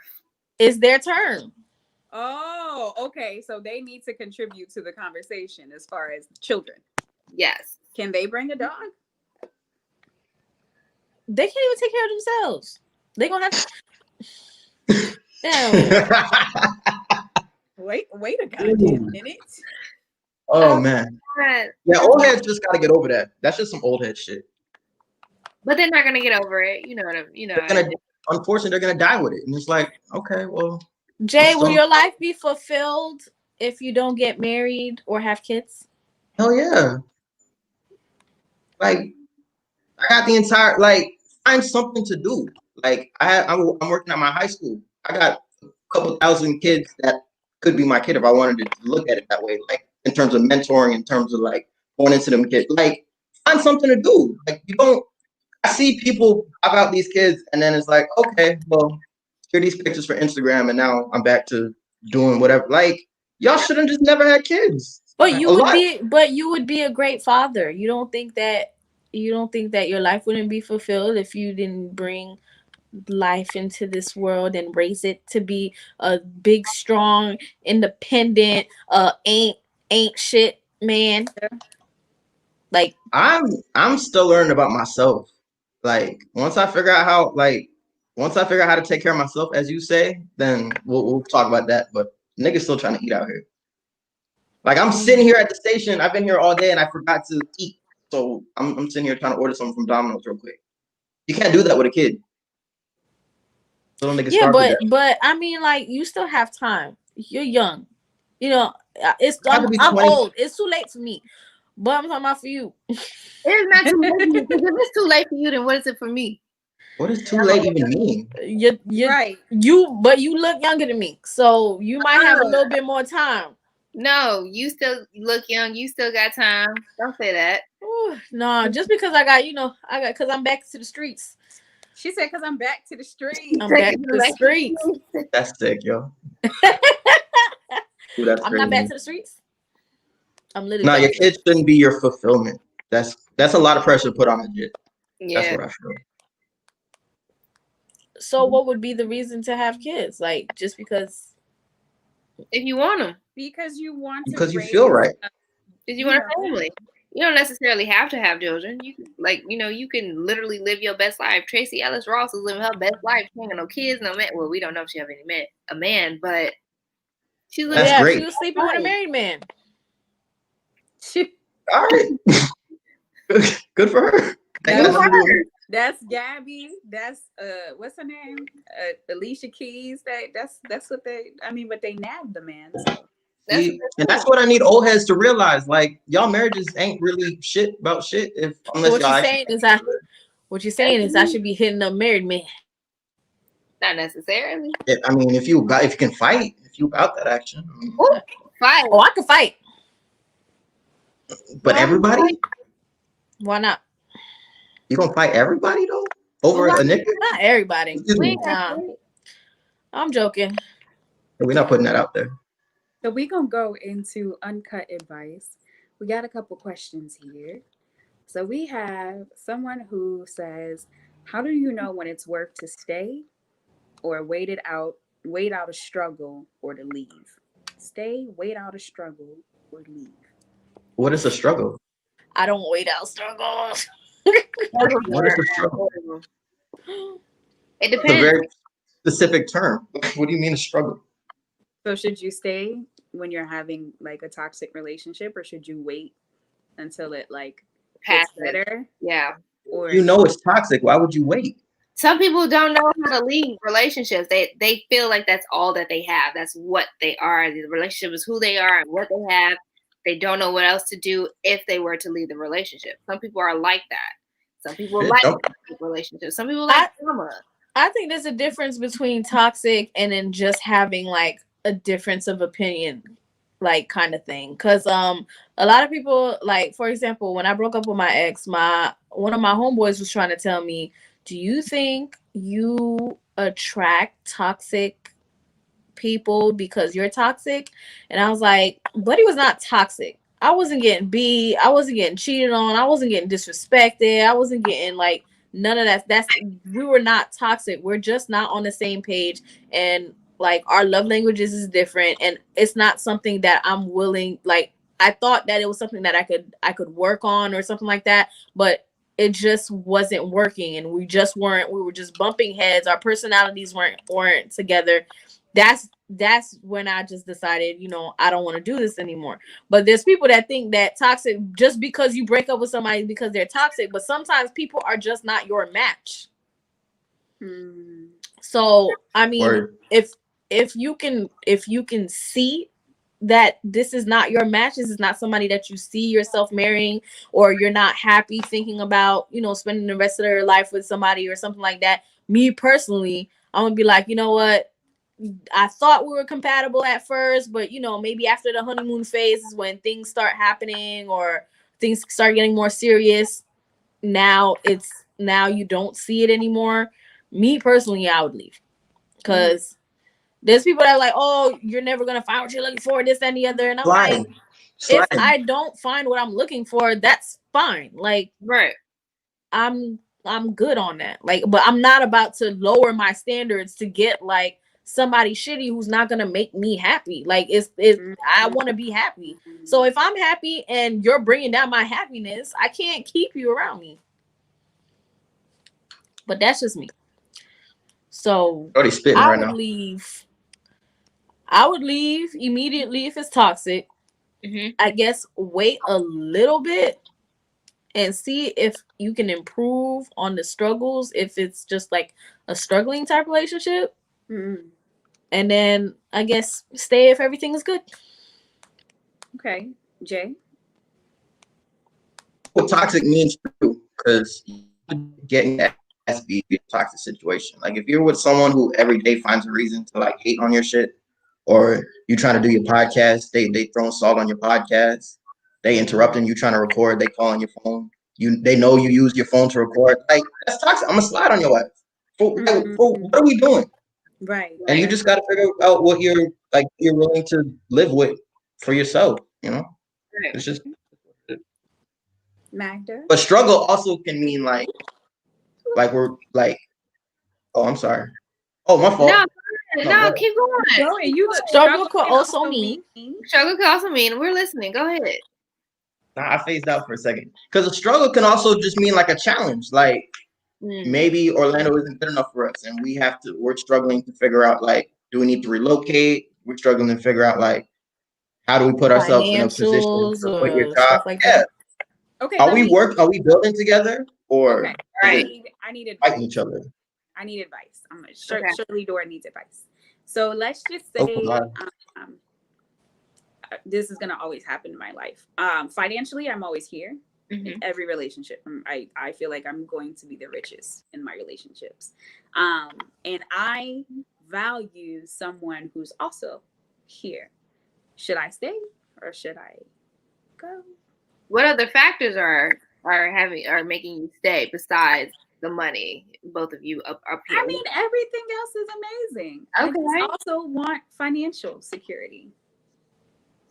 It's their turn. Oh, okay. So they need to contribute to the conversation as far as children. Yes. Can they bring a dog? They can't even take care of themselves. They're gonna have to. Wait a goddamn minute. Oh man. Yeah, old heads just gotta get over that. That's just some old head shit. But they're not gonna get over it. Unfortunately, they're gonna die with it. And it's like, okay, well. Jay, will your life be fulfilled if you don't get married or have kids? Hell yeah. Like, I got the entire, find something to do. Like, I'm working at my high school. I got a couple thousand kids that could be my kid if I wanted to look at it that way. Like, in terms of mentoring, in terms of, going into them kids. Like, find something to do. Like, I see people about these kids, and then it's like, okay, well, here are these pictures for Instagram, and now I'm back to doing whatever. Like, y'all should have just never had kids. But you would be a great father. You don't think that you don't think that your life wouldn't be fulfilled if you didn't bring life into this world and raise it to be a big, strong, independent, ain't shit man? Like, I'm still learning about myself. Like once I figure out how to take care of myself, as you say, then we'll talk about that. But niggas still trying to eat out here. Like I'm sitting here at the station. I've been here all day and I forgot to eat. So I'm sitting here trying to order something from Domino's real quick. You can't do that with a kid. Little niggas yeah, starve to death. but I mean, like, you still have time. You're young. You know, I'm 20. old. It's too late for me. But I'm talking about for you. It's not too late for you, because if it's too late for you, then what is it for me? What does too late even mean? You Right. But you look younger than me, so you might have a little bit more time. No, you still look young. You still got time. Don't say that. No, just because because I'm back to the streets. She said, "Cause I'm back to the streets." I'm back to the streets. That's sick, yo. Ooh, that's I'm crazy. not back to the streets. I'm literally. Nah, your kids shouldn't be your fulfillment. That's a lot of pressure to put on a kid. Yeah. That's what I feel. So what would be the reason to have kids? Like, just because? If you want them. Because you want to. Because you feel right. Because you want a family. You don't necessarily have to have children. You can, you can literally live your best life. Tracy Ellis Ross is living her best life. She ain't got no kids, no man. Well, we don't know if she have a man, but she's living. That's great. She was sleeping with a married man. All right. Good for her. That's Gabby. That's what's her name? Alicia Keys. That's what they. I mean, but they nabbed the man. So. And that's what I need old heads to realize. Like, y'all marriages ain't really shit about shit unless what y'all. What you're saying is I should be hitting a married man. Not necessarily. I mean, if you can fight, if you about that action. I mean, fight. Oh, I can fight. But everybody? Why not? You gonna fight everybody though? Over a nigga? Not everybody. Nah. I'm joking. We're not putting that out there. So we're going to go into uncut advice. We got a couple questions here. So we have someone who says, how do you know when it's worth to stay or wait out a struggle or to leave? Stay, wait out a struggle, or leave. What is a struggle? I don't wait out struggles. What is a struggle? It depends. It's a very specific term. What do you mean a struggle? So should you stay when you're having like a toxic relationship, or should you wait until it like gets better? Yeah. Or it's toxic. Why would you wait? Some people don't know how to leave relationships. They feel like that's all that they have. That's what they are. The relationship is who they are and what they have. They don't know what else to do if they were to leave the relationship. Some people are like that. Some people like relationships. Some people like drama. I think there's a difference between toxic and then just having like a difference of opinion, like kind of thing. Because a lot of people, like, for example, when I broke up with my ex, one of my homeboys was trying to tell me, do you think you attract toxic people because you're toxic? And I was like, but he was not toxic. I wasn't getting beat. I wasn't getting cheated on. I wasn't getting disrespected. I wasn't getting like none of that. We were not toxic. We're just not on the same page. And like our love languages is different. And it's not something that I'm willing, like I thought that it was something that I could work on or something like that. But it just wasn't working. And we were just bumping heads. Our personalities weren't together. That's when I just decided, I don't want to do this anymore. But there's people that think that toxic, just because you break up with somebody because they're toxic, but sometimes people are just not your match. So, I mean, if you can see that this is not your match, this is not somebody that you see yourself marrying, or you're not happy thinking about, spending the rest of their life with somebody or something like that. Me personally, I'm gonna be like, you know what? I thought we were compatible at first, but maybe after the honeymoon phase is when things start happening or things start getting more serious. Now you don't see it anymore. Me personally, I would leave, because there's people that are like, oh, you're never gonna find what you're looking for, this and the other, and I'm like, if I don't find what I'm looking for, that's fine. Like, right. I'm good on that. Like, but I'm not about to lower my standards to get like somebody shitty who's not gonna make me happy. Like, it's I want to be happy. So if I'm happy and you're bringing down my happiness, I can't keep you around me. But that's just me. So I would leave. I would leave immediately if it's toxic. I guess wait a little bit and see if you can improve on the struggles, if it's just like a struggling type relationship. And then I guess stay if everything is good. Okay. Jay? What toxic means too, because getting that be a toxic situation. Like if you're with someone who every day finds a reason to like hate on your shit, or you trying to do your podcast, they throwing salt on your podcast, they interrupting you trying to record, they call on your phone. They know you use your phone to record. Like that's toxic. I'm gonna slide on your ass. For what are we doing? Right. And you just got to figure out what you're willing to live with for yourself. You know, it's just Magda. But struggle also can mean like we're like, oh, I'm sorry. Oh, my fault. No, keep going. Struggle could also mean. Struggle could also mean. We're listening. Go ahead. Nah, I phased out for a second. Because a struggle can also just mean like a challenge. Like maybe Orlando isn't good enough for us, and we're struggling to figure out like, do we need to relocate? We're struggling to figure out like, how do we put ourselves in a position to quit your job? Like that. Okay. Are we building together, or I need advice. Fighting each other? I need advice. Shirley Dora needs advice. So let's just say this is gonna always happen in my life. Financially, I'm always here in every relationship. I feel like I'm going to be the richest in my relationships, and I value someone who's also here. Should I stay or should I go? What other factors are making you stay besides the money? Both of you up here. I mean, everything else is amazing. Okay. I also want financial security.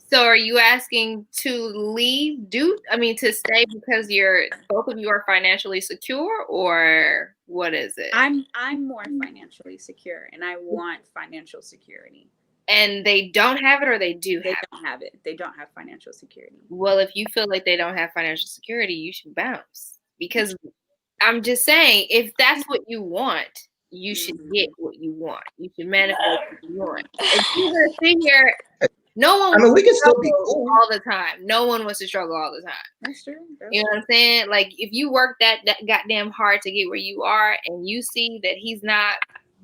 So are you asking to leave? To stay because both of you are financially secure, or what is it? I'm more financially secure, and I want financial security. And they don't have it, or they do? They don't have it. They don't have financial security. Well, if you feel like they don't have financial security, you should bounce. Because I'm just saying, if that's what you want, you should get what you want. You should manifest what you want. If you're gonna sit here, no one. I mean, we can still be cool all the time. No one wants to struggle all the time. That's true. You know what I'm saying? Like, if you work that goddamn hard to get where you are, and you see that he's not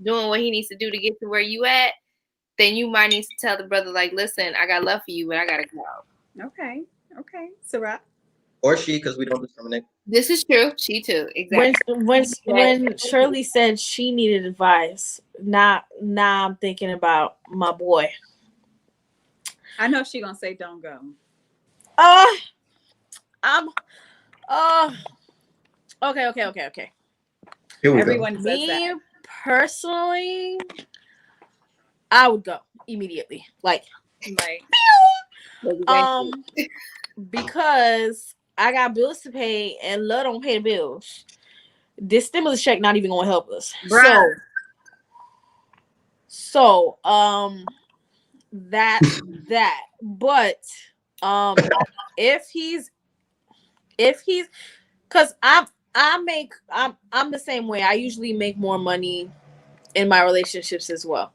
doing what he needs to do to get to where you at, then you might need to tell the brother, like, listen, I got love for you, but I gotta go. Okay. Sarah. Or she, because we don't discriminate. This is true. She too. Exactly. When Shirley said she needed advice, now I'm thinking about my boy. I know she gonna say don't go. Okay. Everyone says that. Personally, I would go immediately. Like because I got bills to pay and love don't pay the bills. This stimulus check not even gonna help us. Bruh. So that but if he's because I'm the same way. I usually make more money in my relationships as well.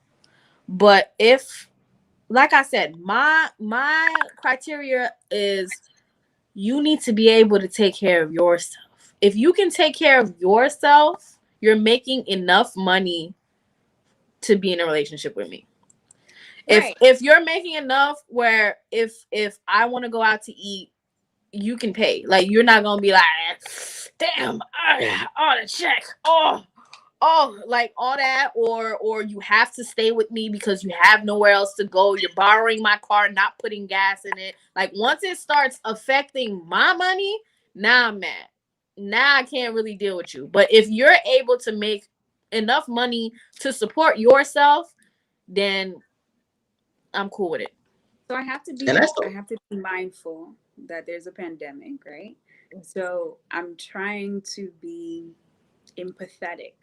But if, like I said, my criteria is you need to be able to take care of yourself. If you can take care of yourself, you're making enough money to be in a relationship with me. Right. If you're making enough where if I want to go out to eat, you can pay. Like, you're not gonna be like, damn, the check, like all that, or you have to stay with me because you have nowhere else to go. You're borrowing my car, not putting gas in it. Like, once it starts affecting my money, now I'm mad. Now I can't really deal with you. But if you're able to make enough money to support yourself, then I'm cool with it. So I have to be mindful that there's a pandemic, right? So I'm trying to be empathetic,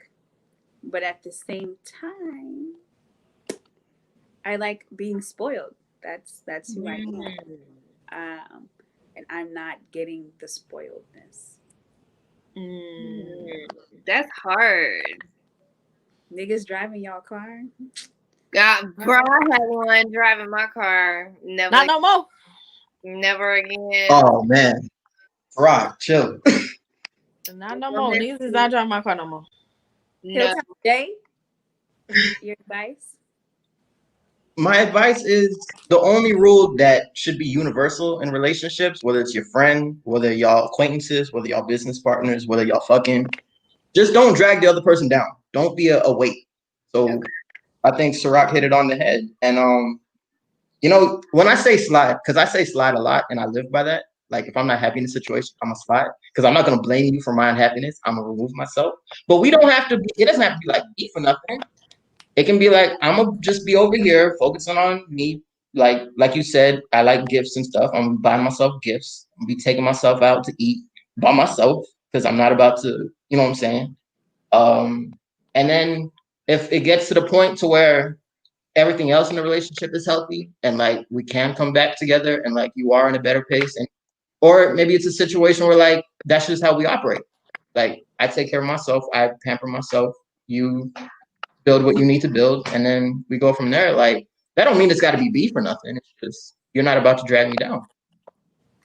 but at the same time, I like being spoiled. That's who I am, and I'm not getting the spoiledness. That's hard. Niggas driving y'all car. Bro, I had one driving my car. Not no more. Never again. Oh man, Rock, chill. Not no more. Niggas is not driving my car no more. No. Jay, your advice? My advice is the only rule that should be universal in relationships, whether it's your friend, whether y'all acquaintances, whether y'all business partners, whether y'all fucking, just don't drag the other person down. Don't be a weight. So I think Ciroc hit it on the head. And you know, when I say slide, because I say slide a lot and I live by that. Like if I'm not happy in a situation, I'm gonna slide. Because I'm not gonna blame you for my unhappiness. I'm gonna remove myself. But we don't have to be, it doesn't have to be like beef or nothing. It can be like, I'm gonna just be over here focusing on me. Like you said, I like gifts and stuff. I'm gonna buy myself gifts. I'm gonna be taking myself out to eat by myself because I'm not about to, you know what I'm saying? And then if it gets to the point to where everything else in the relationship is healthy and like we can come back together and like you are in a better pace, and or maybe it's a situation where like that's just how we operate. Like I take care of myself, I pamper myself, you build what you need to build, and then we go from there. Like that don't mean it's got to be beef or nothing. It's just you're not about to drag me down.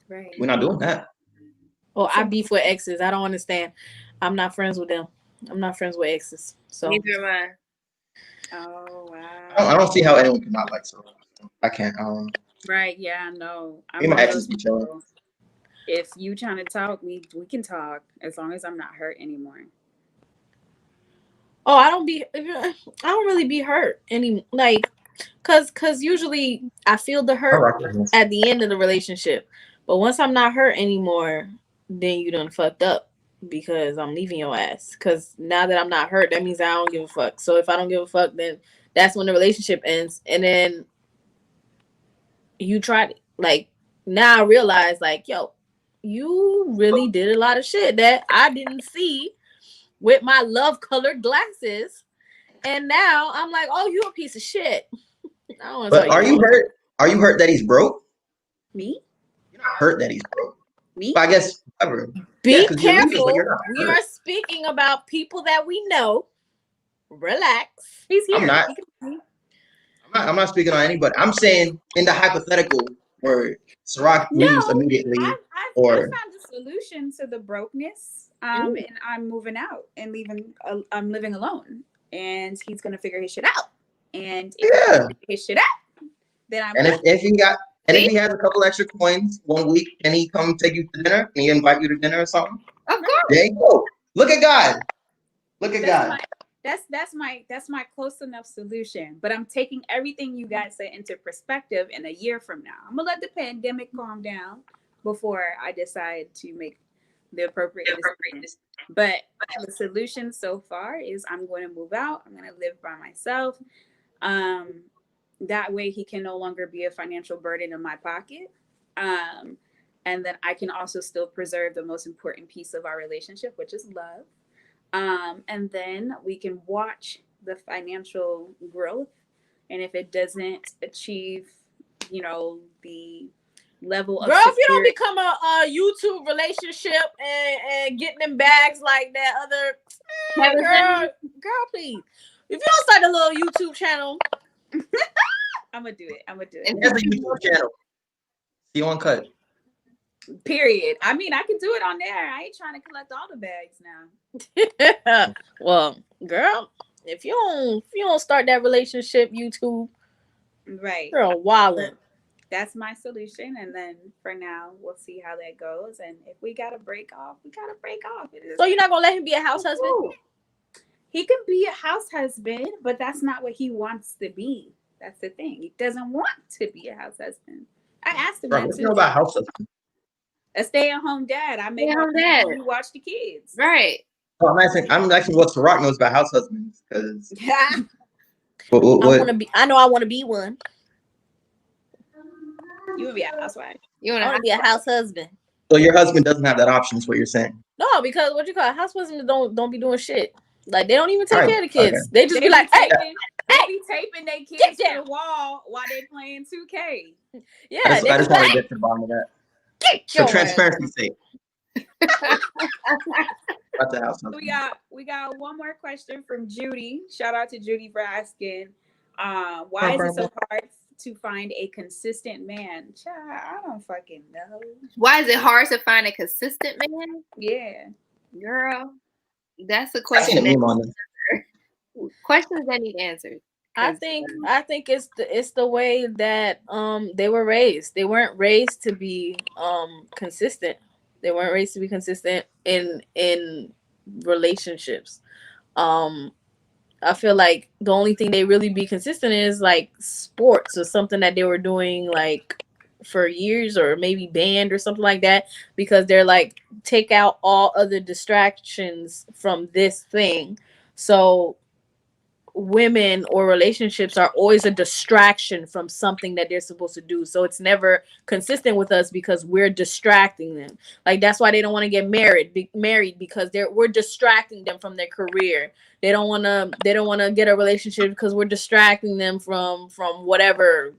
Right. We're not doing that. Oh, I beef with exes. I don't understand. I'm not friends with them. I'm not friends with exes. So neither am I. Oh wow. I don't see how anyone can not like so. I can't. Right? Yeah, no. Me and my exes be chilling. If you trying to talk, we can talk as long as I'm not hurt anymore. oh, I don't really be hurt any, like, cause usually I feel the hurt at the end of the relationship, but once I'm not hurt anymore, then you done fucked up because I'm leaving your ass. Cause now that I'm not hurt, that means I don't give a fuck. So if I don't give a fuck, then that's when the relationship ends. And then you tried, like, now I realize, like, yo, you really did a lot of shit that I didn't see with my love colored glasses, and now I'm like, oh, you a piece of shit. But are you hurt? Are you hurt that he's broke? Me? You're not hurt that he's broke. Me? But I guess whatever. Be careful. We are speaking about people that we know. Relax. He's here. I'm not speaking on anybody. I'm saying in the hypothetical where Ciroc leaves immediately. I found a solution to the brokenness. And I'm moving out and leaving. I'm living alone, and he's gonna figure his shit out. And if he figure his shit out, then I'm. And if he has a couple extra coins 1 week, can he come take you to dinner? Can he invite you to dinner or something? Of course. There you go. Look at God. Look at God. That's my close enough solution. But I'm taking everything you guys say into perspective. In a year from now, I'm gonna let the pandemic calm down before I decide to make the appropriate decision. But the solution so far is I'm going to move out. I'm going to live by myself. That way he can no longer be a financial burden in my pocket. And then I can also still preserve the most important piece of our relationship, which is love. And then we can watch the financial growth. And if it doesn't achieve, the level of if you don't become a YouTube relationship and getting them bags like that other girl, please. If you don't start a little YouTube channel, I'm gonna do it. There's a YouTube channel. See Uncut. Period. I mean, I can do it on there. I ain't trying to collect all the bags now. Well, girl, if you don't start that relationship YouTube, right, you're a wildin'. That's my solution, and then for now we'll see how that goes. And if we gotta break off, we gotta break off. So you're not gonna let him be a house husband? He can be a house husband, but that's not what he wants to be. That's the thing. He doesn't want to be a house husband. I asked him that What's too. about house husband? A stay-at-home dad. I make you watch the kids. Right. Well, I'm asking what Ciroc knows about house husbands, because I want to be one. You would be a housewife. You want to be a house husband. So your husband doesn't have that option, is what you're saying? No, because what you call house husbands don't be doing shit. Like they don't even take care of the kids. Okay. They just be like, hey, they be taping their kids to the wall while they playing 2K. Yeah, I just want to get to the bottom of that. For transparency's sake. We got one more question from Judy. Shout out to Judy for asking, why is it so hard to find a consistent man? Child, I don't fucking know. Why is it hard to find a consistent man? Yeah, girl, that's a question. Questions that need answered. I think it's the way that they were raised. They weren't raised to be consistent. They weren't raised to be consistent in relationships. I feel like the only thing they really be consistent is like sports or something that they were doing like for years, or maybe band or something like that, because they're like, take out all other distractions from this thing. So women or relationships are always a distraction from something that they're supposed to do. So it's never consistent with us because we're distracting them. Like that's why they don't want to get married because we're distracting them from their career. They don't want to get a relationship because we're distracting them from whatever.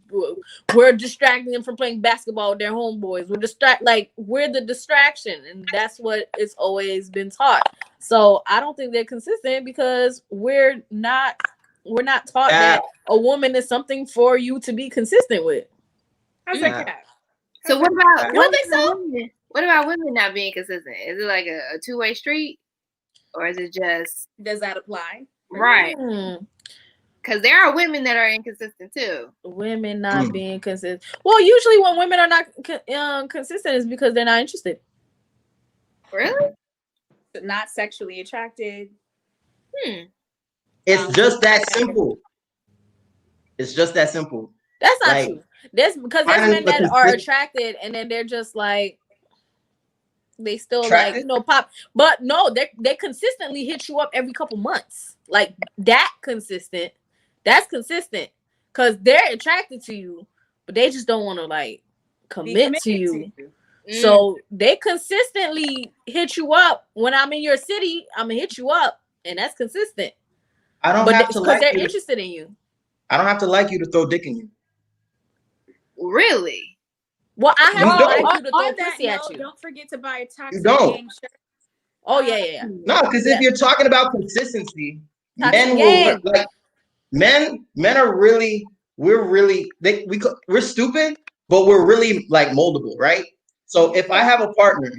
We're distracting them from playing basketball with their homeboys. We're the distraction, and that's what it's always been taught. So I don't think they're consistent because we're not taught that a woman is something for you to be consistent with. How's that? So what about what about women not being consistent? Is it like a two-way street, or is it just, does that apply? Right. Because there are women that are inconsistent too. Women not being consistent. Well, usually when women are not consistent is because they're not interested. Really? Not sexually attracted. It's just that simple. It's just that simple. That's not true. There's men that are attracted and then they're just like, they still attracted? Like pop, but no, they consistently hit you up every couple months. Like that's consistent because they're attracted to you, but they just don't want to like commit to you. So they consistently hit you up. When I'm in your city, I'm gonna hit you up, and that's consistent. I don't have to like because they're interested in you. I don't have to like you to throw dick in you. Really? Well, I have to like you to throw pussy at you. Don't forget to buy a toxic gang shirt. Oh yeah. No, because if you're talking about consistency, men are really, we're stupid, but we're really like moldable, right? So if I have a partner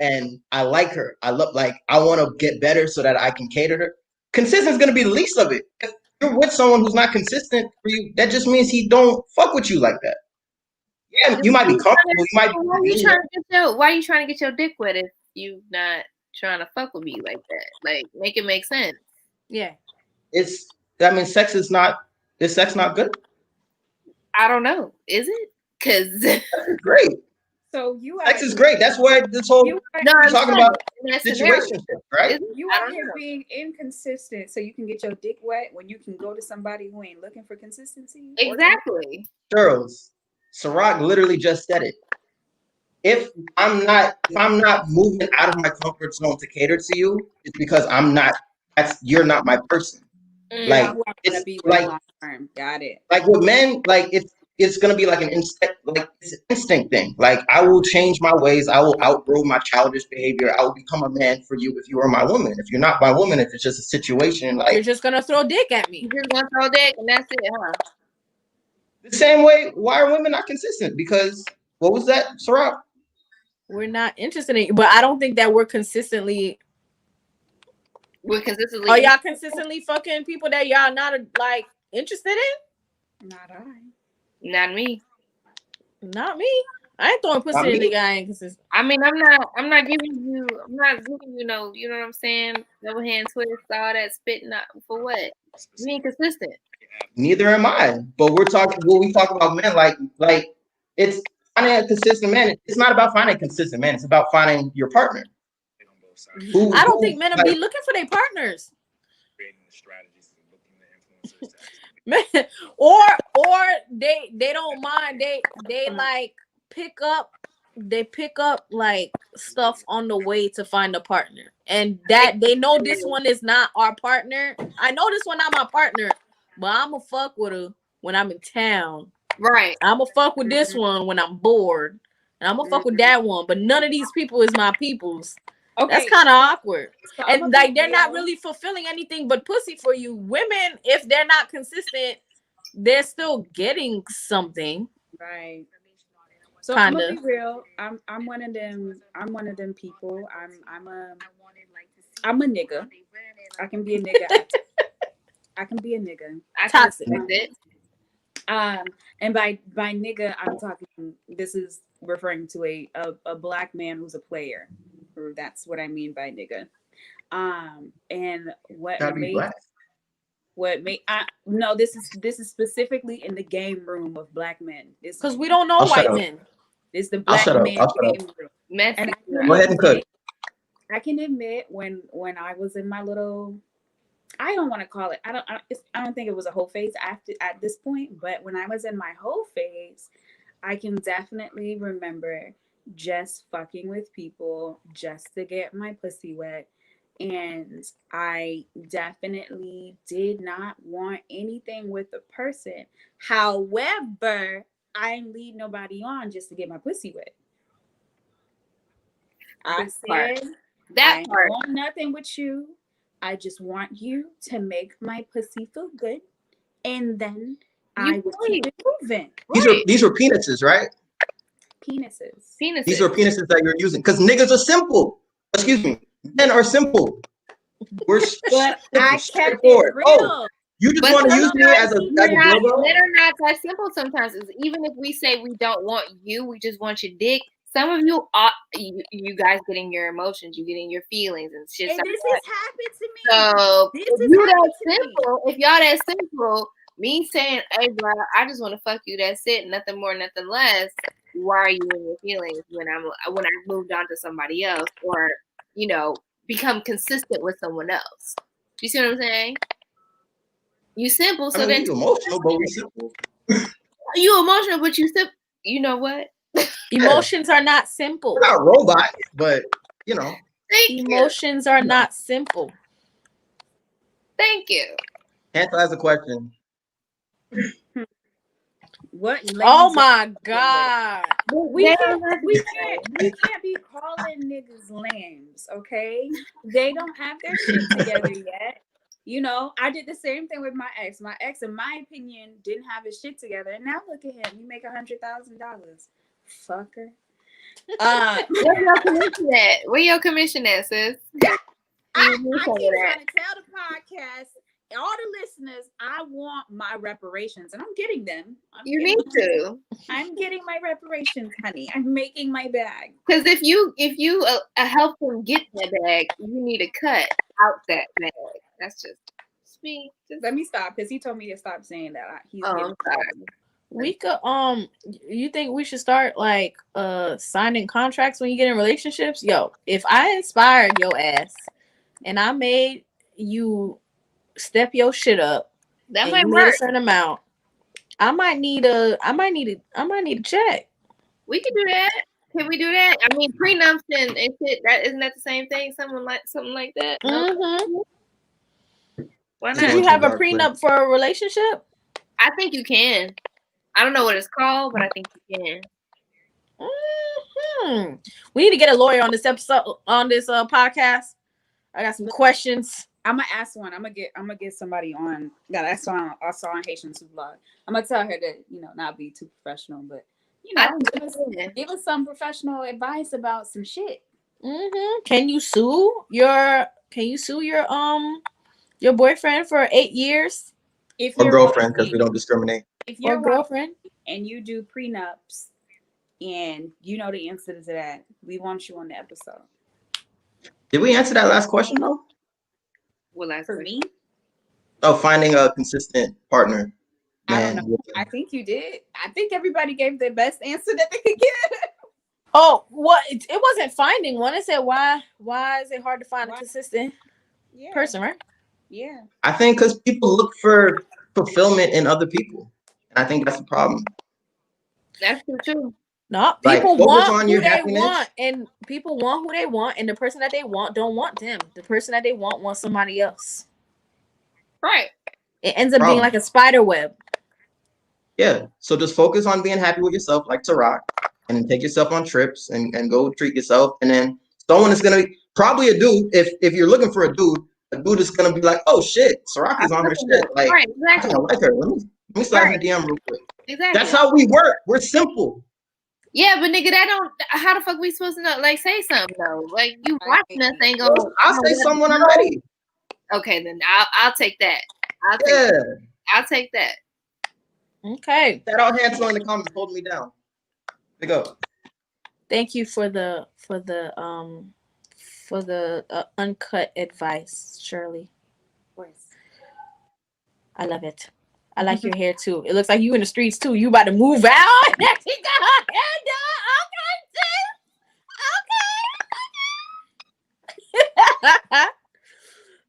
and I like her, I want to get better so that I can cater her. Consistency is going to be the least of it. If you're with someone who's not consistent for you, that just means he don't fuck with you like that. Yeah, you might be comfortable. Why are you trying to get your dick wet if you not trying to fuck with me like that? Like, make it make sense. Yeah. Is sex not good? I don't know. Is it? Because sex is great. So sex is great. That's why this whole talking about situation, right? You are here being inconsistent, so you can get your dick wet when you can go to somebody who ain't looking for consistency. Exactly. Girls, Ciroc literally just said it. If I'm not moving out of my comfort zone to cater to you, it's because you're not my person. Like it's like got it. Like with men, like it's gonna be like it's an instinct thing. Like I will change my ways. I will outgrow my childish behavior. I will become a man for you if you are my woman. If you're not my woman, if it's just a situation, like you're just gonna throw dick at me. You're just gonna throw dick and that's it, huh? The same way, why are women not consistent? Because what was that, Ciroc? We're not interested in, but I don't think that we're consistently. Are y'all consistently fucking people that y'all not like interested in? Not I. Not me. Not me. I ain't throwing pussy in the guy inconsistent. I mean, I'm not giving you no, you know what I'm saying? Double hand twist, all that spitting out for what? You ain't consistent. Neither am I. But we talk about men like it's finding a consistent man. It's not about finding a consistent man. It's about finding your partner. I don't think men will be looking for their partners. Creating the strategies and looking to influence or or they don't mind. They like pick up like stuff on the way to find a partner, and that they know this one is not our partner. I know this one not my partner, but I'ma fuck with her when I'm in town. Right. I'ma fuck with this one when I'm bored, and I'ma fuck with that one. But none of these people is my peoples. Okay. That's kind of awkward. So and like they're not really fulfilling anything but pussy for you. Women, if they're not consistent, they're still getting something. Right. So I'm gonna be real. I'm one of them. I'm one of them people. I'm a nigga. I can be a nigga. I can be a nigga. Toxic. And by nigga, I'm talking. This is referring to a black man who's a player. Or that's what I mean by nigga. And what made no, this is specifically in the game room of black men. Because we don't know white men. It's the black man game room. And go ahead and cook. I can admit when I was in my little, I don't want to call it. I don't think it was a whole phase at this point. But when I was in my whole phase, I can definitely remember just fucking with people just to get my pussy wet. And I definitely did not want anything with the person. However, I didn't lead nobody on just to get my pussy wet. I said, I don't want nothing with you. I just want you to make my pussy feel good. And then I will keep it moving. These were penises, right? Penises. These are penises that you're using. Because niggas are simple. Excuse me. Men are simple. We're but I kept it real. Oh, you just want to use me as a men are not that simple sometimes. Even if we say we don't want you, we just want your dick. Some of you are you guys getting your emotions, you getting your feelings and shit. And this has happened to me. So if y'all that simple, me saying, hey bro, I just want to fuck you, that's it, nothing more, nothing less. Why are you in your feelings when I moved on to somebody else, or become consistent with someone else? You see what I'm saying? You simple, so then you emotional, but we simple. You emotional, but you simple. You know what? Emotions are not simple. We're not robots, but emotions are not simple. Thank you. Hansel has a question. What? Oh my God! We can't be calling niggas lambs, okay? They don't have their shit together yet. I did the same thing with my ex. My ex, in my opinion, didn't have his shit together, and now look at him. He make $100,000. Fucker. Where your commission at? Where your commission at, sis? I keep trying to tell the podcast, all the listeners, I want my reparations, and I'm getting them. You need to. I'm getting my reparations, honey. I'm making my bag. Because if you help him get that bag, you need to cut out that bag. That's just me. Let me stop, because he told me to stop saying that. I'm sorry. We could you think we should start like signing contracts when you get in relationships? Yo, if I inspired your ass and I made you step your shit up, that might work. A certain amount, I might need a check. We can do that. Can we do that? I mean, prenups and shit. Isn't that the same thing? Something like that. Mm-hmm. Why not? Did you have a prenup for a relationship? I think you can. I don't know what it's called, but I think you can. Mm-hmm. We need to get a lawyer on this episode, on this podcast. I got some questions. I'm gonna ask one. I'm gonna get somebody on that I saw on Haitian Blog. I'm gonna tell her to not be too professional, but give us some professional advice about some shit. Mm-hmm. Can you sue your boyfriend for 8 years? If your girlfriend, because we don't discriminate. If your girlfriend and you do prenups and you know the answer to that, we want you on the episode. Did we answer that last question though? Well, for me? Oh, finding a consistent partner. I don't know. I think you did. I think everybody gave their best answer that they could give. Oh, what? It wasn't finding one. It said why is it hard to find a consistent person, right? Yeah. I think because people look for fulfillment in other people. And I think that's the problem. That's true too. No, people want who they want, and people want who they want, and the person that they want don't want them. The person that they want wants somebody else. Right. It ends up being like a spider web. Yeah. So just focus on being happy with yourself, like Tarak, and then take yourself on trips and go treat yourself. And then someone is gonna be probably a dude. If you're looking for a dude is gonna be like, oh shit, Tarak is on her shit. Like, right, exactly. I like her. Let me slide her DM real quick. Exactly. That's how we work. We're simple. Yeah, but nigga, that don't. How the fuck we supposed to know? Like, say something though. Like, you watching us ain't gonna. I'll say something when I'm ready. Okay, then I'll take that. I'll take that. Okay. That all hands in the comments holding me down. There you go. Thank you for the uncut advice, Shirley. Of course. I love it. I like your hair too. It looks like you in the streets too. You about to move out? There she got her hair done. Okay.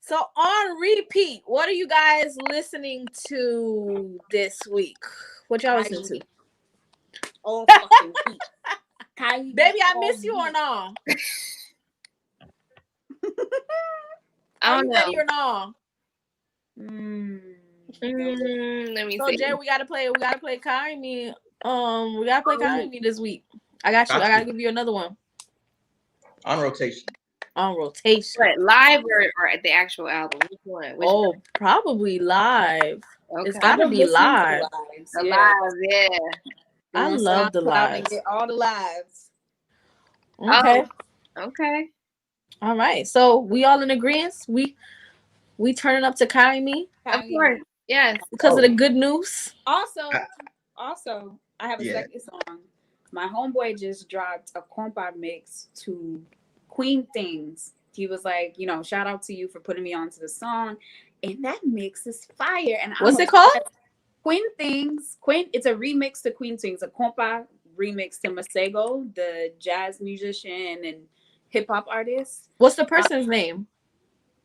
So on repeat, what are you guys listening to this week? What y'all listening to? All fucking week. Baby, I miss you or no? I don't know. Ready or no? Let me see. Jay, we gotta play Carry Me. We gotta play Carry Me this week. I got you. I gotta give you another one. On rotation. What, live or the actual album? Which one? Probably live. Okay. It's gotta be live. Live, yeah. I love the lives. Get all the lives. Okay. Oh, okay. All right. So we all in agreement. We turning up to Carry Me. Of course. Yes. Because of the good news. Also, I have a second song. My homeboy just dropped a compa mix to Queen Things. He was like, shout out to you for putting me onto the song. And that mix is fire. And what's it called? Queen Things. It's a remix to Queen Things, a compa remix to Masego, the jazz musician and hip hop artist. What's the person's name?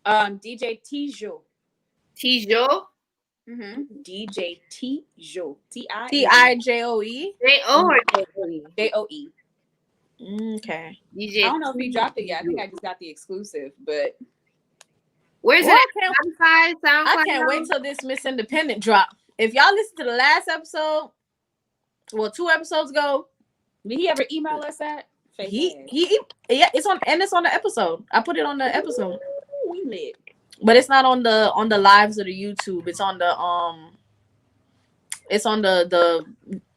DJ Tijo. Tijo? DJ Tijo. Tijoe? Joe. Okay. DJ I don't know if he dropped it yet. I think I just got the exclusive, but where's it? SoundCloud? I can't wait till this Miss Independent drop. If y'all listen to the last episode, 2 episodes ago, did he ever email us that? It's on the episode. I put it on the episode. Ooh, we lit. But it's not on the lives of the YouTube. It's on the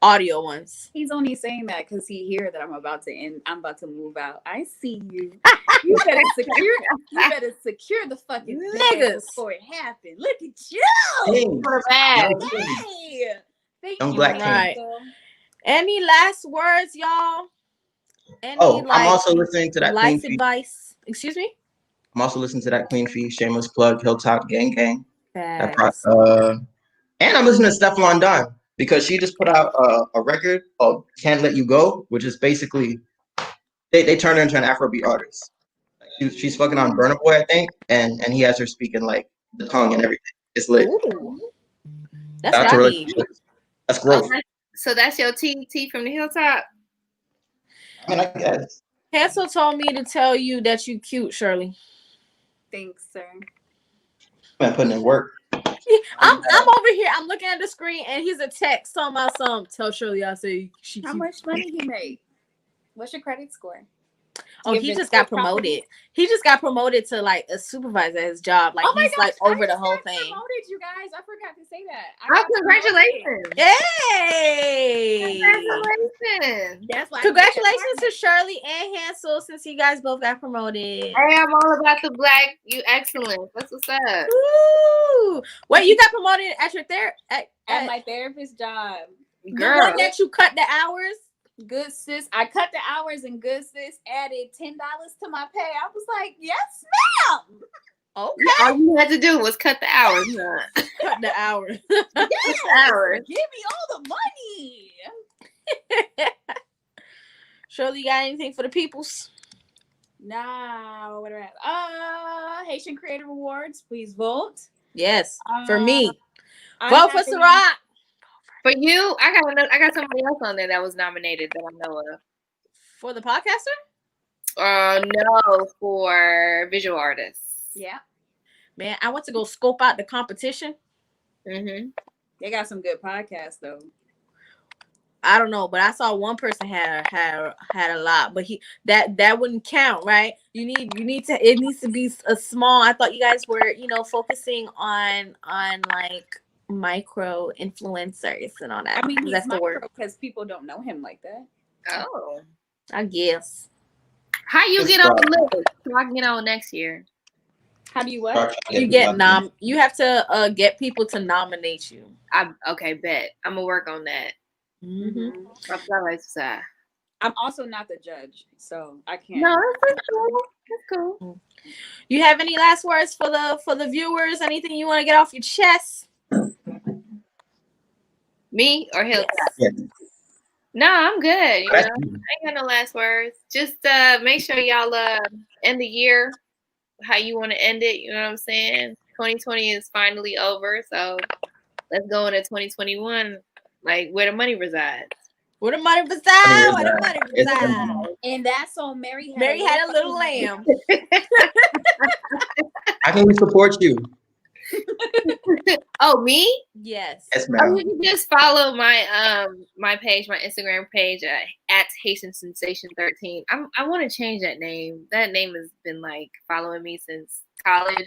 audio ones. He's only saying that because he hear that I'm about to move out. I see you. You better secure the fucking niggas before it happened. Look at you. Hey. Thank you. Black right. Any last words, y'all? I'm also listening to that life Queen advice. Excuse me? I'm also listening to that Queen Fee, shameless plug, Hilltop Gang Gang. And I'm listening to Stefflon Don because she just put out a record called Can't Let You Go, which is basically they turned her into an Afrobeat artist. She's fucking on Burna Boy, I think, and he has her speaking like the tongue and everything. It's lit. Ooh. That's really that's growth. So that's your T from the Hilltop? I mean, I guess. Hansel told me to tell you that you cute, Shirley. Thanks, sir. I'm putting in work. I'm over here. I'm looking at the screen, and he's a text talking about something. Tell Shirley I say she cute. How much money he made? What's your credit score? Oh, he just got promoted. He just got promoted to like a supervisor at his job. Like he's like over the whole thing. Promoted, you guys. I forgot to say that. Oh, congratulations! Hey, congratulations! That's why. Congratulations to Shirley and Hansel since you guys both got promoted. Hey, I'm all about the black. You excellent. That's what's up. Ooh. Wait, you got promoted at your at my therapist job. Girl, the one that you cut the hours. Good sis, I cut the hours and good sis added $10 to my pay. I was like, yes, ma'am. Okay. All you had to do was cut the hours. Cut the hours. Yes, hours. Give me all the money. Shirley, you got anything for the peoples? Nah, what are Haitian Creative Awards, please vote. Yes, for me. Vote for Ciroc. For you, I got somebody else on there that was nominated that I know of. For the podcaster? No, for visual artists. Yeah. Man, I went to go scope out the competition. Mm-hmm. They got some good podcasts though. I don't know, but I saw one person had a lot, but that wouldn't count, right? You need to, it needs to be a small. I thought you guys were, focusing on like micro influencers and all that. I mean, that's the word, because people don't know him like that. Oh, I guess. How you get on the list so I can get on next year? How do you what? You get you have to get people to nominate you. Okay, bet. I'm gonna work on that. Mm-hmm. I'm also not the judge, so I can't. No, that's cool. That's cool. You have any last words for the viewers? Anything you want to get off your chest? Me or Hill? Yes. No, I'm good. I ain't got no last words. Just make sure y'all end the year how you want to end it. You know what I'm saying? 2020 is finally over, so let's go into 2021 like where the money resides. Where the money resides? Where the money resides? And that's on Mary had a little lamb. How can we support you? Oh, me? Yes. Yes, ma'am. You can just follow my my page, my Instagram page at Haitian Sensation 13. I want to change that name. That name has been like following me since college.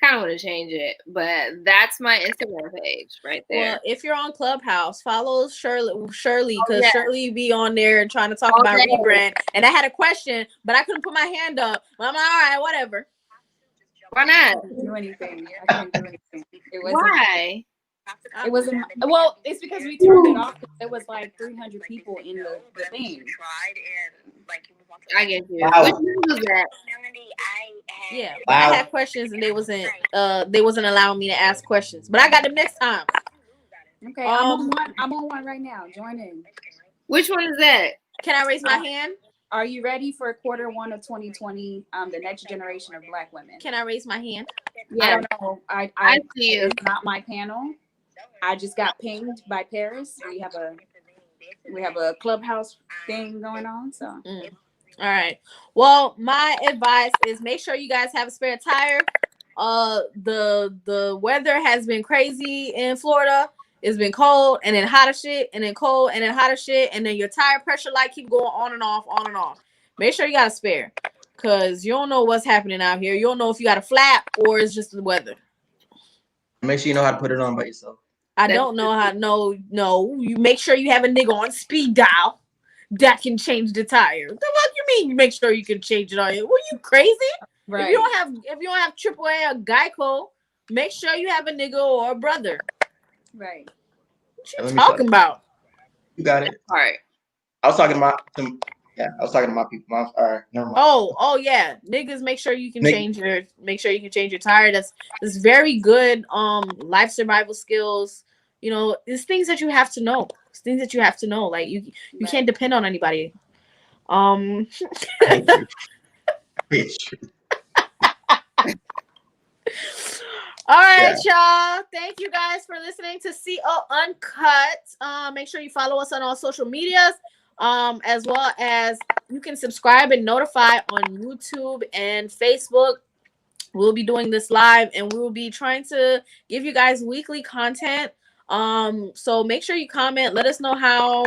Kind of want to change it, but that's my Instagram page right there. Well, if you're on Clubhouse, follow Shirley because Shirley be on there trying to talk about rebrand. And I had a question, but I couldn't put my hand up. Well, I'm like, all right, whatever. Why not? I couldn't do anything. Why? It wasn't. Well, it's because we turned it off. There was like 300 people in the thing. I get you. Wow. Which one was that? Yeah, but I had questions and they wasn't allowing me to ask questions. But I got them next time. Okay, I'm on one right now. Join in. Which one is that? Can I raise my hand? Are you ready for Q1 of 2020? The next generation of Black women. Can I raise my hand? Yeah. I don't know. I see you. It's not my panel. I just got pinged by Paris. We have a Clubhouse thing going on. So. All right. Well, my advice is make sure you guys have a spare tire. The weather has been crazy in Florida. It's been cold and then hot as shit and then cold and then hot as shit and then your tire pressure light keep going on and off, on and off. Make sure you got a spare because you don't know what's happening out here. You don't know if you got a flap or it's just the weather. Make sure you know how to put it on by yourself. I don't know how. No. You make sure you have a nigga on speed dial that can change the tire. What the fuck you mean? You make sure you can change it on you. Were you crazy? Right. If you don't have AAA or Geico, make sure you have a nigga or a brother. Right. What you talking about? You got it. All right. I was talking to my people. All right, never mind. Oh yeah. Niggas, make sure you can change your tire. That's very good life survival skills. It's things that you have to know. It's things that you have to know. Like you can't depend on anybody. All right, y'all. Thank you guys for listening to CO Uncut. Make sure you follow us on all social medias, as well as you can subscribe and notify on YouTube and Facebook. We'll be doing this live, and we will be trying to give you guys weekly content. So make sure you comment. Let us know how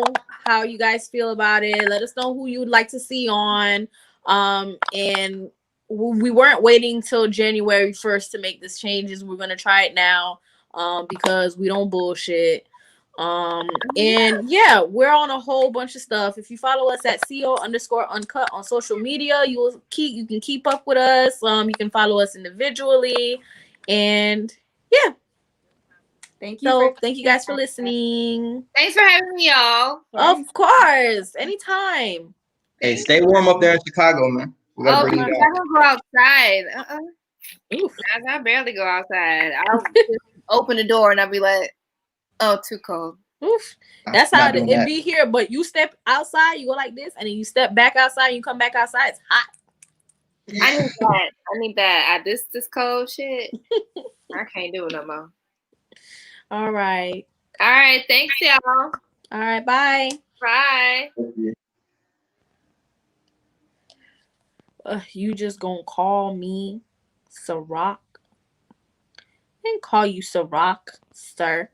you guys feel about it. Let us know who you would like to see on. And we weren't waiting till January 1st to make this changes. We're gonna try it now, because we don't bullshit. And yeah, we're on a whole bunch of stuff. If you follow us at CO_uncut on social media, you can keep up with us. You can follow us individually, and yeah. Thank you guys for listening. Thanks for having me, y'all. Of course, anytime. Hey, stay warm up there in Chicago, man. We gotta bring you down. I don't go outside. I barely go outside. I'll just open the door and I'll be like, "Oh, too cold." Oof. That's how it be here. But you step outside, you go like this, and then you step back outside, you come back outside. It's hot. I need that. This cold shit. I can't do it no more. All right. All right. Thanks, y'all. All right. Bye. Bye. You just gonna call me Ciroc? I didn't call you Ciroc, sir.